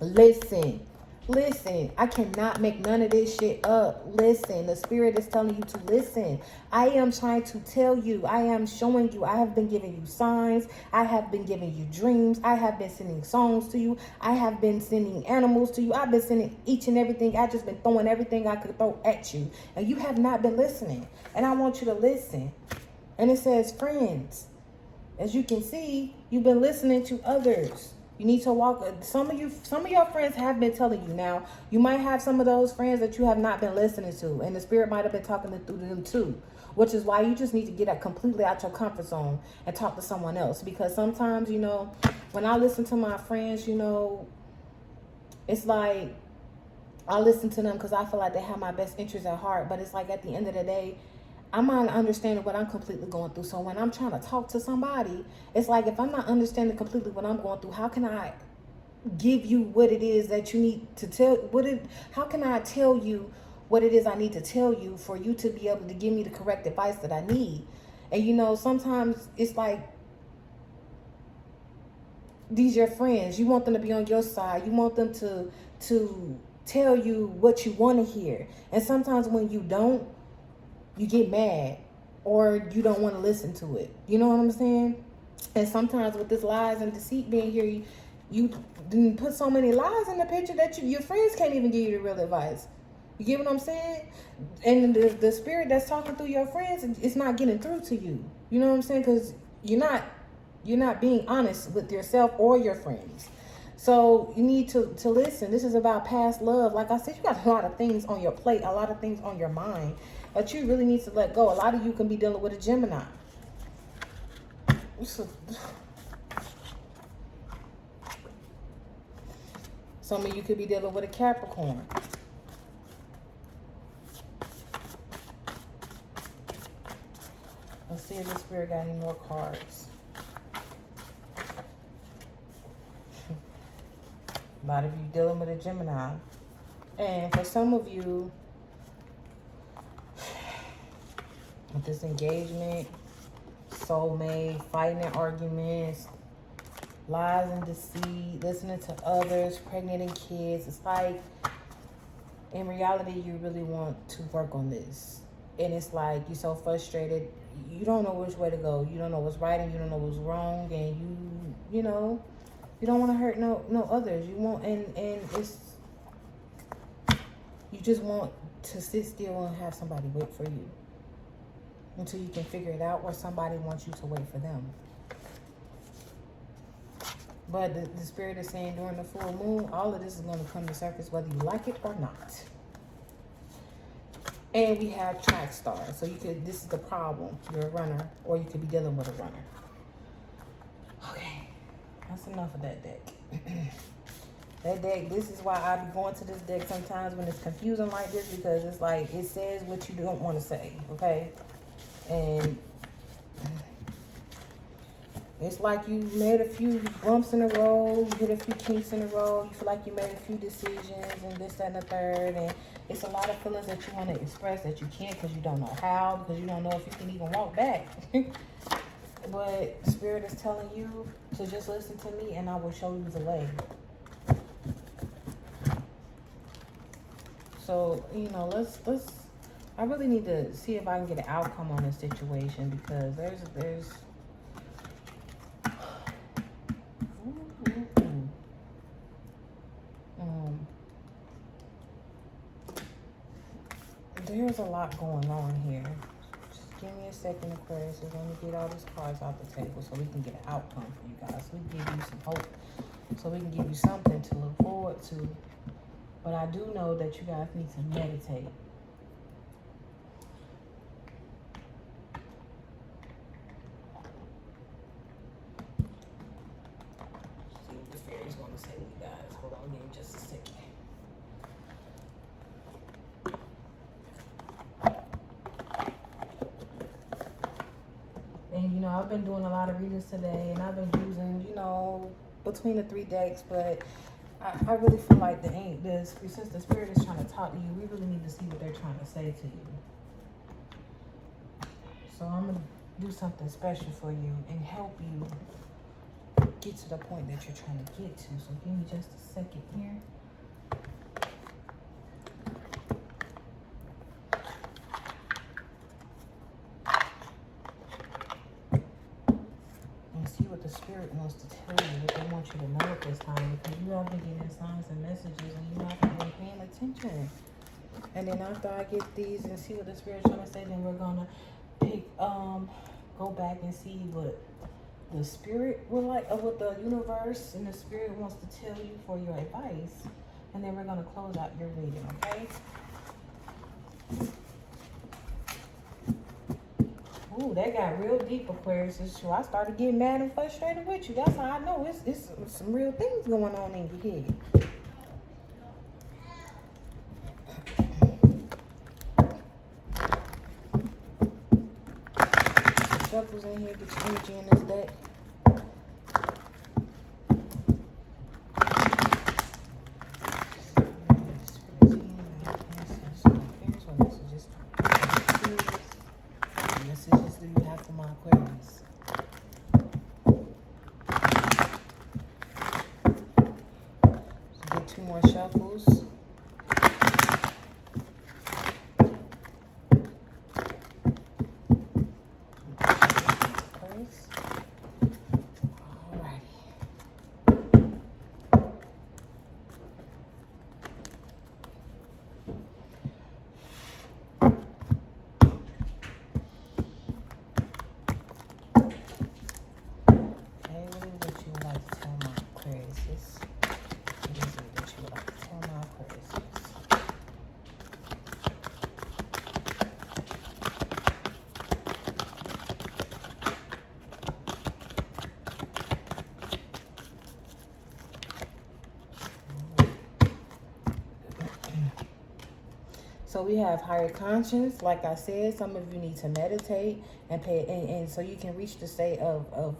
Listen. Listen, I cannot make none of this shit up. Listen, the spirit is telling you to listen. I am trying to tell you. I am showing you. I have been giving you signs. I have been giving you dreams. I have been sending songs to you. I have been sending animals to you. I've been sending each and everything. I just been throwing everything I could throw at you. And you have not been listening. And I want you to listen. And it says, friends. As you can see, you've been listening to others. You need to walk. Some of your friends have been telling you. Now, you might have some of those friends that you have not been listening to, and the spirit might have been talking through them too, which is why you just need to get out completely out your comfort zone and talk to someone else. Because sometimes, you know, when I listen to my friends, you know, it's like I listen to them because I feel like they have my best interests at heart. But it's like at the end of the day, I'm not understanding what I'm completely going through. So when I'm trying to talk to somebody, it's like if I'm not understanding completely what I'm going through, how can I give you what it is that you need to tell? How can I tell you what it is I need to tell you for you to be able to give me the correct advice that I need? And you know, sometimes it's like these your friends. You want them to be on your side. You want them to tell you what you want to hear. And sometimes when you don't, you get mad or you don't want to listen to it. You know what I'm saying? And sometimes with this lies and deceit being here, you put so many lies in the picture that your friends can't even give you the real advice. You get what I'm saying? And the spirit that's talking through your friends, it's not getting through to you. You know what I'm saying? Because you're not being honest with yourself or your friends. So you need to listen. This is about past love. Like I said, you got a lot of things on your plate, a lot of things on your mind that you really need to let go. A lot of you can be dealing with a Gemini. Some of you could be dealing with a Capricorn. Let's see if the spirit got any more cards. A lot of you dealing with a Gemini. And for some of you, with this engagement, soulmate, fighting and arguments, lies and deceit, listening to others, pregnant and kids, it's like, in reality, you really want to work on this. And it's like, you're so frustrated, you don't know which way to go. You don't know what's right and you don't know what's wrong. And you know, you don't want to hurt no others. You want, and it's, you just want to sit still and have somebody wait for you until you can figure it out, or somebody wants you to wait for them. But the spirit is saying during the full moon, all of this is going to come to surface whether you like it or not. And we have track stars. So this is the problem. You're a runner, or you could be dealing with a runner. Okay, that's enough of that deck. That deck, this is why I be going to this deck sometimes when it's confusing like this, because it's like, it says what you don't want to say, okay? And it's like you made a few bumps in a road, you hit a few kinks in a road, you feel like you made a few decisions and this, that, and the third, and it's a lot of feelings that you want to express that you can't because you don't know how, because you don't know if you can even walk back. But Spirit is telling you to just listen to me and I will show you the way. So, you know, let's I really need to see if I can get an outcome on this situation, because there's there's a lot going on here. Just give me a second, Aquarius. We're going to get all these cards off the table so we can get an outcome for you guys. So we can give you some hope. So we can give you something to look forward to. But I do know that you guys need to meditate. See what the fairy's going to say to you guys. Hold on, give me just a second. And, you know, I've been doing a lot of readings today, and I've been using, you know, between the 3 decks, but I really feel like since the Spirit is trying to talk to you, we really need to see what they're trying to say to you. So I'm going to do something special for you and help you get to the point that you're trying to get to. So give me just a second here. the Spirit wants to tell you, what they want you to know at this time, because you have been getting signs and messages and you haven't been paying attention. And then after I get these and see what the Spirit's trying to say, then we're gonna go back and see what the Spirit would like, or what the universe and the Spirit wants to tell you for your advice. And then we're gonna close out your reading, okay? Ooh, that got real deep, Aquarius. It's true. I started getting mad and frustrated with you. That's how I know it's some real things going on in your head. Shuffles in here, get your energy in this deck. Messages do you have for my Aquarius? So get 2 more shuffles. So we have higher conscience. Like I said, some of you need to meditate and pay, and so you can reach the state of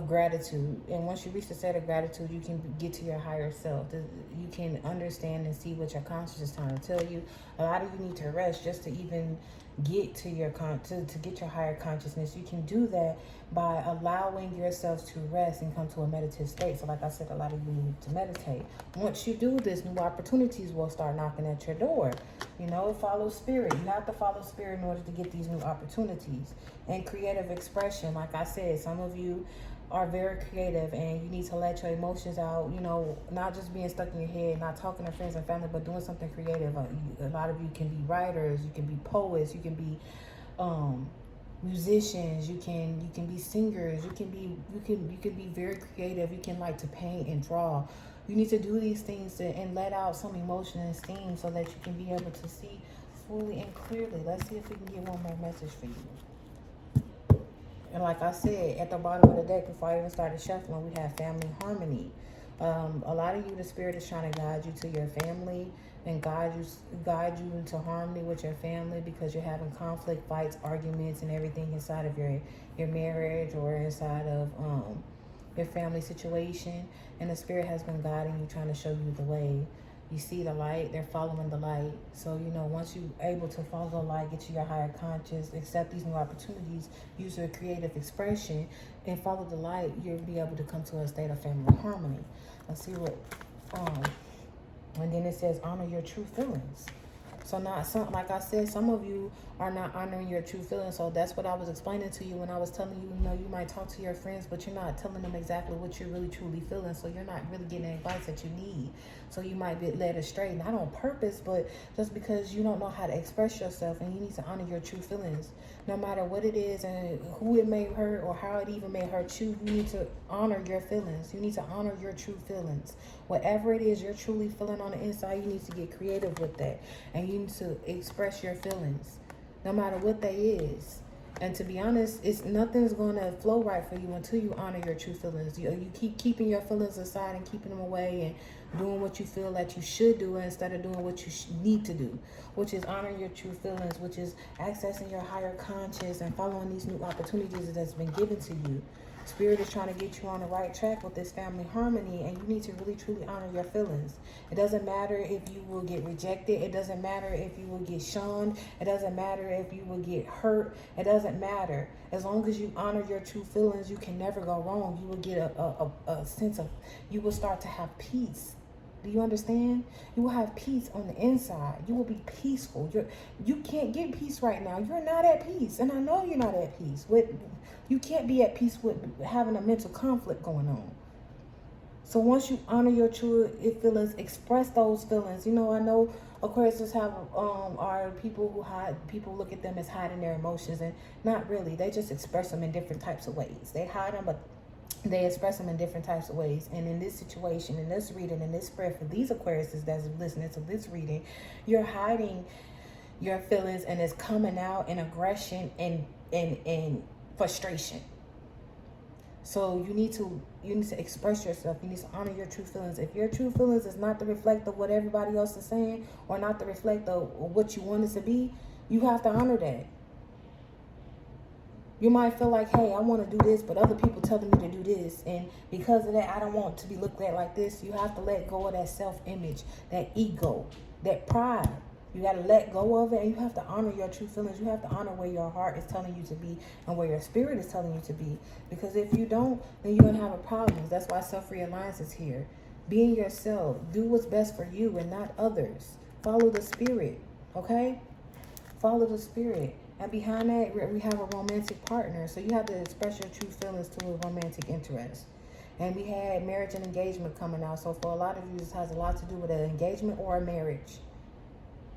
gratitude. And once you reach the state of gratitude, you can get to your higher self. You can understand and see what your conscience is trying to tell you. A lot of you need to rest just to even get to your to get your higher consciousness. You can do that by allowing yourself to rest and come to a meditative state. So like I said, a lot of you need to meditate. Once you do this, new opportunities will start knocking at your door. You know, follow spirit. You have to follow spirit in order to get these new opportunities. And creative expression, like I said, some of you are very creative and you need to let your emotions out, you know, not just being stuck in your head, not talking to friends and family, but doing something creative. A lot of you can be writers, you can be poets, you can be musicians, you can be singers, you can be very creative, you can like to paint and draw. You need to do these things and let out some emotion and steam so that you can be able to see fully and clearly. Let's see if we can get one more message for you. And like I said, at the bottom of the deck, before I even started shuffling, we have family harmony. A lot of you, the Spirit is trying to guide you to your family and guide you into harmony with your family, because you're having conflict, fights, arguments, and everything inside of your marriage or inside of your family situation. And the Spirit has been guiding you, trying to show you the way. You see the light, they're following the light. So, you know, once you're able to follow the light, get to your higher conscious, accept these new opportunities, use your creative expression, and follow the light, you'll be able to come to a state of family harmony. Let's see what, and then it says, honor your true feelings. So like I said, some of you are not honoring your true feelings. So that's what I was explaining to you when I was telling you, you know, you might talk to your friends, but you're not telling them exactly what you're really truly feeling. So you're not really getting the advice that you need. So you might be led astray, not on purpose, but just because you don't know how to express yourself, and you need to honor your true feelings. No matter what it is and who it may hurt or how it even may hurt you, you need to honor your feelings. You need to honor your true feelings. Whatever it is you're truly feeling on the inside, you need to get creative with that. And you need to express your feelings, no matter what they is. And to be honest, nothing's going to flow right for you until you honor your true feelings. You keep keeping your feelings aside and keeping them away and doing what you feel that you should do instead of doing what you need to do, which is honoring your true feelings, which is accessing your higher conscious and following these new opportunities that's been given to you. Spirit is trying to get you on the right track with this family harmony, and you need to really truly honor your feelings. It doesn't matter if you will get rejected. It doesn't matter if you will get shunned. It doesn't matter if you will get hurt. It doesn't matter. As long as you honor your true feelings, you can never go wrong. You will get a sense of, you will start to have peace. Do you understand? You will have peace on the inside. You will be peaceful. You can't get peace right now. You're not at peace. And I know you're not at peace. You can't be at peace with having a mental conflict going on. So once you honor your true feelings, express those feelings. You know, I know Aquarius have are people who hide. People look at them as hiding their emotions, and not really. They just express them in different types of ways. They hide them, but they express them in different types of ways. And in this situation, in this reading, in this prayer for these Aquariuses that's listening to this reading, you're hiding your feelings, and it's coming out in aggression and frustration. So you need to express yourself. You need to honor your true feelings. If your true feelings is not the reflect of what everybody else is saying, or not the reflect of what you want it to be, you have to honor that. You might feel like, hey, I want to do this, but other people telling me to do this. And because of that, I don't want to be looked at like this. You have to let go of that self-image, that ego, that pride. You got to let go of it, and you have to honor your true feelings. You have to honor where your heart is telling you to be and where your spirit is telling you to be. Because if you don't, then you're going to have a problem. That's why self-reliance is here. Being yourself. Do what's best for you and not others. Follow the spirit, okay? Follow the spirit. And behind that, we have a romantic partner. So you have to express your true feelings to a romantic interest. And we had marriage and engagement coming out. So for a lot of you, this has a lot to do with an engagement or a marriage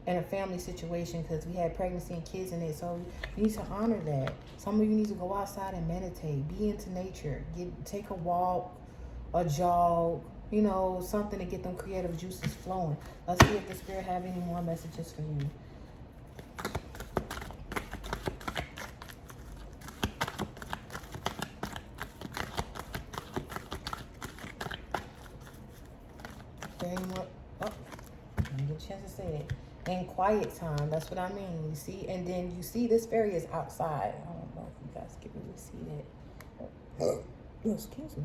and a family situation, because we had pregnancy and kids in it. So you need to honor that. Some of you need to go outside and meditate. Be into nature. Take a walk, a jog, you know, something to get them creative juices flowing. Let's see if the spirit have any more messages for you. More, oh, let me get a chance to say it. In quiet time, that's what I mean. You see, and then you see this fairy is outside. I don't know if you guys can really see that. Oh, excuse me.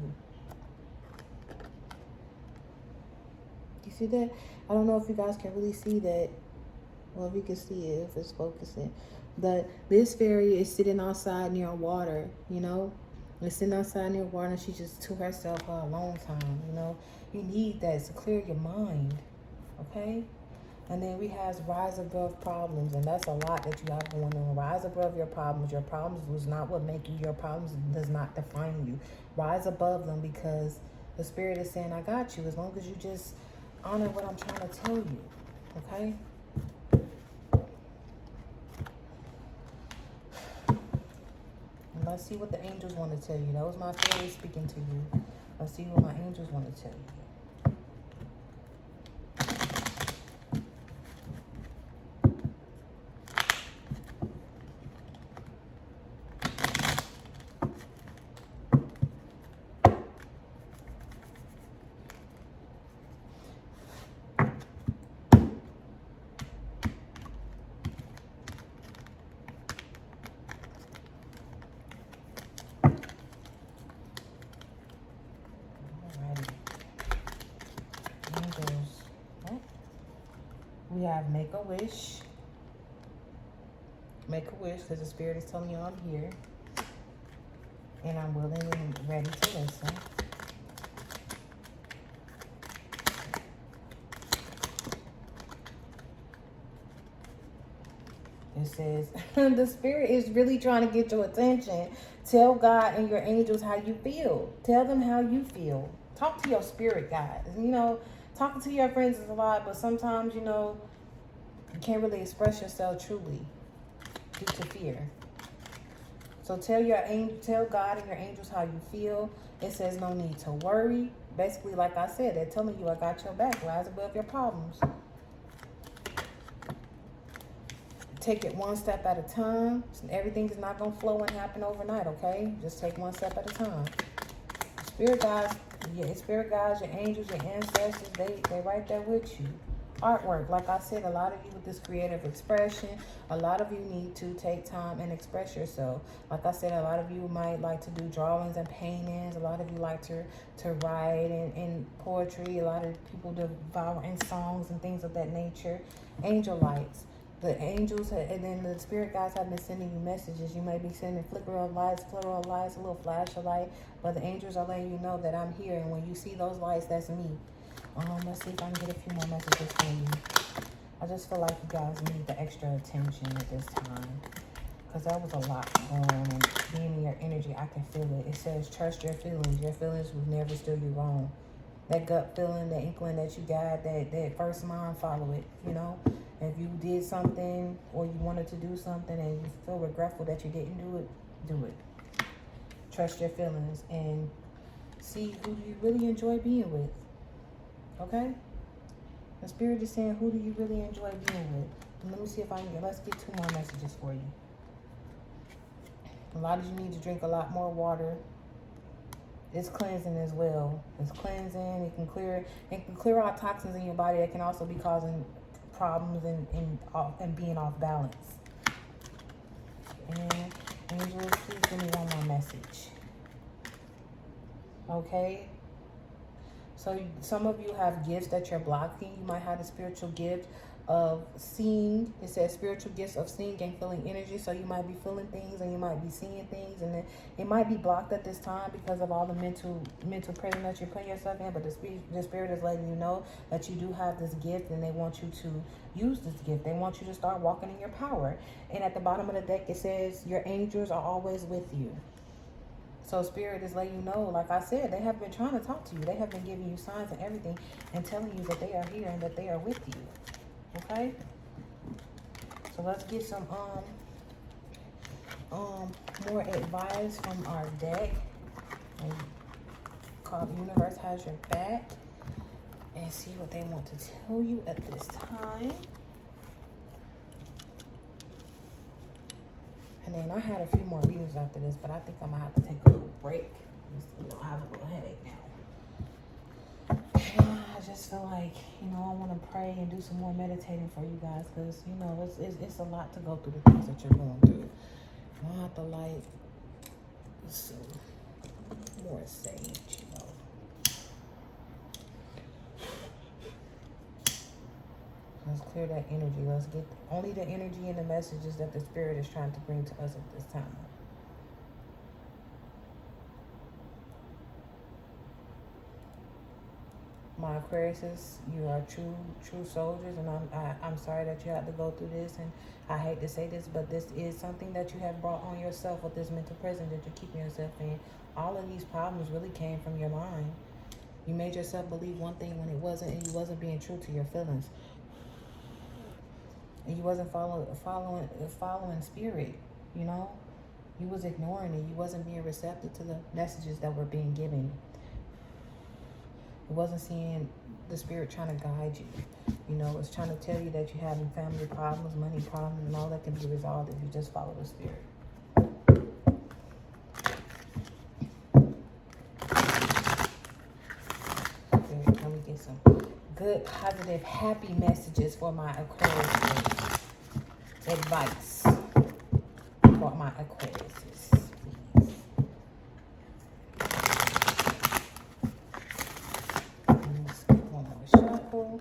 You see that? I don't know if you guys can really see that. Well, if you can see it, if it's focusing. But this fairy is sitting outside near water, you know? It's sitting outside near water, and she just to herself for a long time, you know? You need that to clear your mind, okay? And then we have rise above problems, and that's a lot that you have going on. Rise above your problems. Your problems was not what make you. Your problems does not define you. Rise above them, because the spirit is saying, I got you, as long as you just honor what I'm trying to tell you, okay? And let's see what the angels want to tell you. That was my fairy speaking to you. Let's see what my angels want to tell you. We have make a wish. Make a wish, because the spirit is telling you I'm here. And I'm willing and ready to listen. It says, the spirit is really trying to get your attention. Tell God and your angels how you feel. Tell them how you feel. Talk to your spirit guides. You know, talking to your friends is a lot, but sometimes, you know, you can't really express yourself truly due to fear. So tell God and your angels how you feel. It says no need to worry. Basically, like I said, they're telling you I got your back. Rise above your problems. Take it one step at a time. Everything is not going to flow and happen overnight, okay? Just take one step at a time. Spirit guides, your angels, your ancestors, they right there with you. Artwork, like I said, a lot of you with this creative expression, a lot of you need to take time and express yourself. Like I said, a lot of you might like to do drawings and paintings. A lot of you like to write and poetry. A lot of people devour in songs and things of that nature. Angel lights. The angels and then the spirit guides have been sending you messages. You may be sending flicker of lights, a little flash of light, but the angels are letting you know that I'm here. And when you see those lights, that's me. Let's see if I can get a few more messages for you. I just feel like you guys need the extra attention at this time. Because there was a lot going on, and being in your energy, I can feel it. It says, trust your feelings. Your feelings will never steer you wrong. That gut feeling, that inkling that you got, that first mind, follow it, you know? If you did something or you wanted to do something and you feel regretful that you didn't do it, do it. Trust your feelings and see who do you really enjoy being with, okay? The Spirit is saying, who do you really enjoy being with? And let me see if I can get, let's get 2 more messages for you. A lot of you need to drink a lot more water. It's cleansing as well. It's cleansing. It can clear out toxins in your body that can also be causing problems and being off balance. And angels, please give me one more message. Okay. So some of you have gifts that you're blocking. You might have the spiritual gift of seeing. It says spiritual gifts of seeing and feeling energy. So you might be feeling things and you might be seeing things, and then it might be blocked at this time because of all the mental prison that you're putting yourself in. But the Spirit is letting you know that you do have this gift, and they want you to use this gift. They want you to start walking in your power. And at the bottom of the deck, it says your angels are always with you. So Spirit is letting you know, like I said, they have been trying to talk to you. They have been giving you signs and everything and telling you that they are here and that they are with you. Okay? So let's get some more advice from our deck. And called Universe Has Your Back. And see what they want to tell you at this time. And then I had a few more readings after this, but I think I'm going to have to take a little break. I have a little headache now. I just feel like, I want to pray and do some more meditating for you guys, because, it's a lot to go through the things that you're going through. I have to light some more sage, Let's clear that energy. Let's get only the energy and the messages that the Spirit is trying to bring to us at this time. My Aquariuses, you are true soldiers, and I'm sorry that you had to go through this, and I hate to say this, but this is something that you have brought on yourself with this mental prison that you're keeping yourself in. All of these problems really came from your mind. You made yourself believe one thing when it wasn't, and you wasn't being true to your feelings. And you wasn't following Spirit, You was ignoring it. You wasn't being receptive to the messages that were being given. You wasn't seeing the Spirit trying to guide you. It's trying to tell you that you're having family problems, money problems, and all that can be resolved if you just follow the Spirit. Spirit, let me get some good, positive, happy messages for my Aquarius. Advice for my Aquariuses, please. Let's get one more shuffle.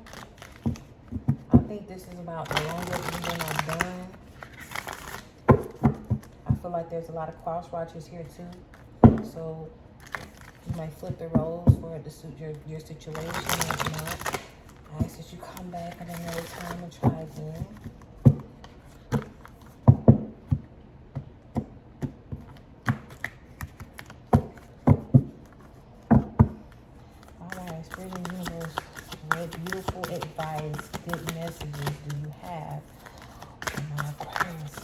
I think this is about the longest reading I've done. I feel like there's a lot of cross watchers here too. So you might flip the roles for it to suit your situation. If not, I ask that you come back at another time and try again. Spirit and Universe, what beautiful advice, good messages do you have for my Aquarius?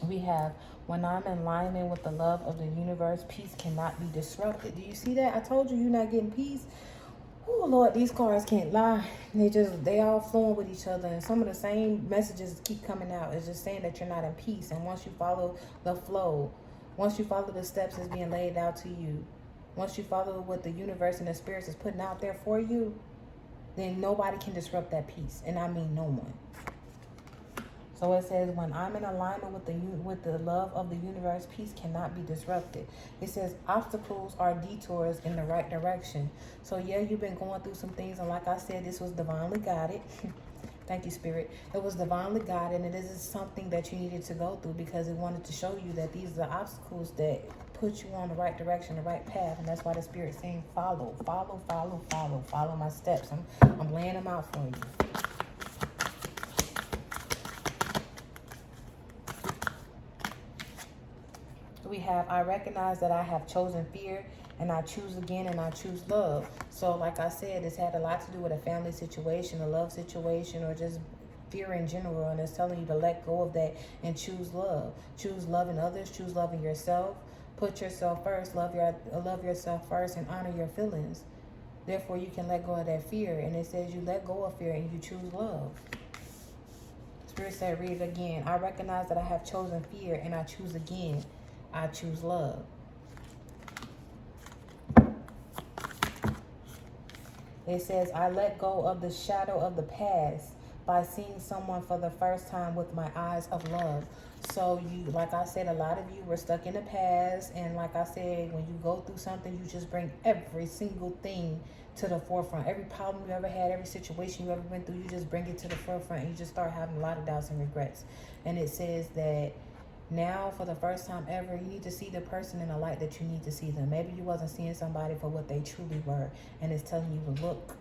We have, when I'm in alignment with the love of the universe, peace cannot be disrupted. Do you see that? I told you you're not getting peace. Oh Lord, these cards can't lie. They all flowing with each other, and some of the same messages keep coming out. It's just saying that you're not in peace. And once you follow the flow, once you follow the steps that's being laid out to you, once you follow what the universe and the spirits is putting out there for you, then nobody can disrupt that peace. And I mean no one. So it says, when I'm in alignment with the love of the universe, peace cannot be disrupted. It says obstacles are detours in the right direction. So yeah, you've been going through some things, and like I said, this was divinely guided. Thank you, Spirit. It was divinely guided, and it is something that you needed to go through because it wanted to show you that these are the obstacles that put you on the right direction, the right path. And that's why the Spirit's saying, follow, follow, follow, follow, follow my steps. I'm laying them out for you. We have, I recognize that I have chosen fear, and I choose again, and I choose love. So like I said, it's had a lot to do with a family situation, a love situation, or just fear in general. And it's telling you to let go of that and choose love. Choose loving others, choose loving yourself. Put yourself first, love yourself first, and honor your feelings. Therefore, you can let go of that fear. And it says you let go of fear and you choose love. Spirit said, read it again. I recognize that I have chosen fear, and I choose again. I choose love. It says, I let go of the shadow of the past by seeing someone for the first time with my eyes of love. So you, like I said, a lot of you were stuck in the past. And like I said, when you go through something, you just bring every single thing to the forefront. Every problem you ever had, every situation you ever went through, you just bring it to the forefront. And you just start having a lot of doubts and regrets. And it says that now, for the first time ever, you need to see the person in the light that you need to see them. Maybe you wasn't seeing somebody for what they truly were. And it's telling you to look.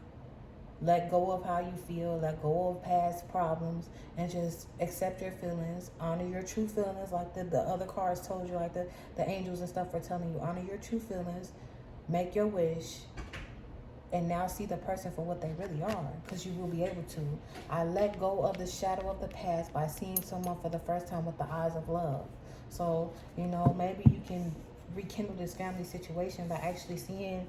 Let go of how you feel. Let go of past problems. And just accept your feelings. Honor your true feelings. Like the other cards told you. Like the angels and stuff were telling you. Honor your true feelings. Make your wish. And now see the person for what they really are, because you will be able to. I let go of the shadow of the past by seeing someone for the first time with the eyes of love. So, you know, maybe you can rekindle this family situation by actually seeing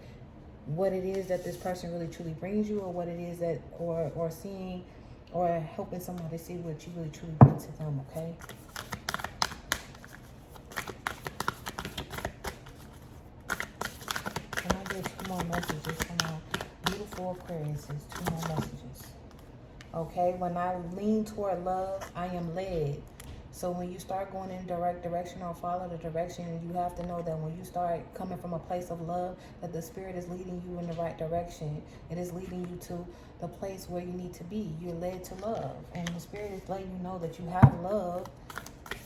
what it is that this person really truly brings you, or what it is that, or seeing, or helping someone to see what you really truly bring to them, okay? Can I get 2 more messages from our beautiful Aquarius? 2 more messages. Okay, when I lean toward love, I am led. So when you start going in direct direction or follow the direction, you have to know that when you start coming from a place of love, that the Spirit is leading you in the right direction. It is leading you to the place where you need to be. You're led to love. And the Spirit is letting you know that you have love,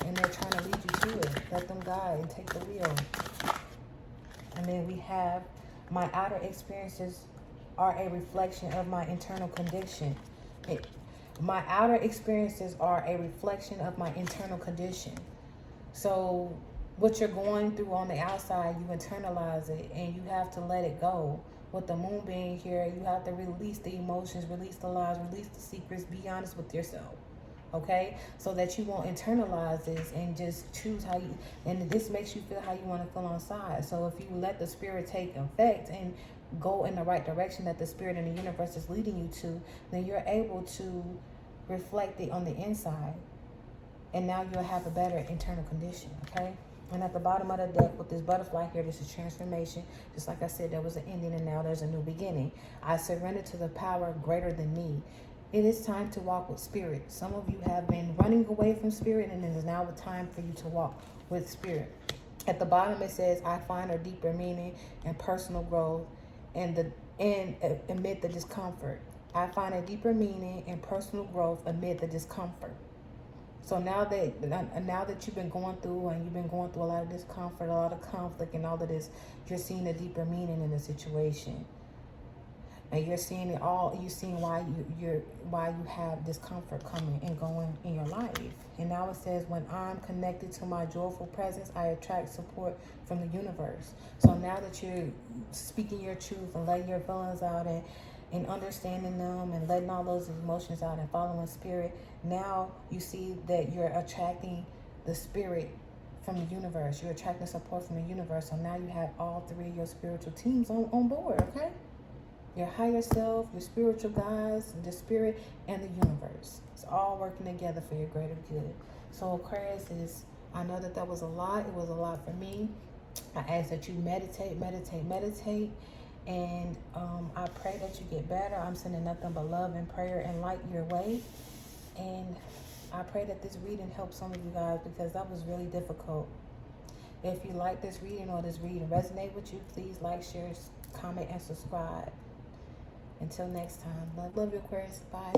and they're trying to lead you to it. Let them guide and take the wheel. And then we have, my outer experiences are a reflection of my internal condition. My outer experiences are a reflection of my internal condition. So what you're going through on the outside, you internalize it, and you have to let it go. With the moon being here, you have to release the emotions, release the lies, release the secrets, be honest with yourself. Okay, so that you won't internalize this and just choose how you, and this makes you feel how you want to feel on side. So if you let the Spirit take effect and go in the right direction that the Spirit and the universe is leading you to, then you're able to reflect it on the inside, and now you'll have a better internal condition. Okay, and at the bottom of the deck with this butterfly here, this is transformation. Just like I said, there was an ending and now there's a new beginning. I surrender to the power greater than me. It is time to walk with Spirit. Some of you have been running away from Spirit, and it is now the time for you to walk with Spirit. At the bottom it says, I find a deeper meaning and personal growth and amid the discomfort. I find a deeper meaning and personal growth amid the discomfort. So now that you've been going through, and you've been going through a lot of discomfort, a lot of conflict and all of this, you're seeing a deeper meaning in the situation. And you're seeing it all. You're seeing why you have discomfort coming and going in your life. And now it says, when I'm connected to my joyful presence, I attract support from the universe. So now that you're speaking your truth and letting your feelings out, and understanding them and letting all those emotions out and following Spirit, now you see that you're attracting the Spirit from the universe. You're attracting support from the universe. So now you have all 3 of your spiritual teams on board, okay? Your higher self, your spiritual guides, the Spirit, and the universe. It's all working together for your greater good. So Aquarius, I know that was a lot. It was a lot for me. I ask that you meditate. And I pray that you get better. I'm sending nothing but love and prayer and light your way. And I pray that this reading helps some of you guys, because that was really difficult. If you like this reading, or this reading resonate with you, please like, share, comment, and subscribe. Until next time, love you, Aquarius. Bye.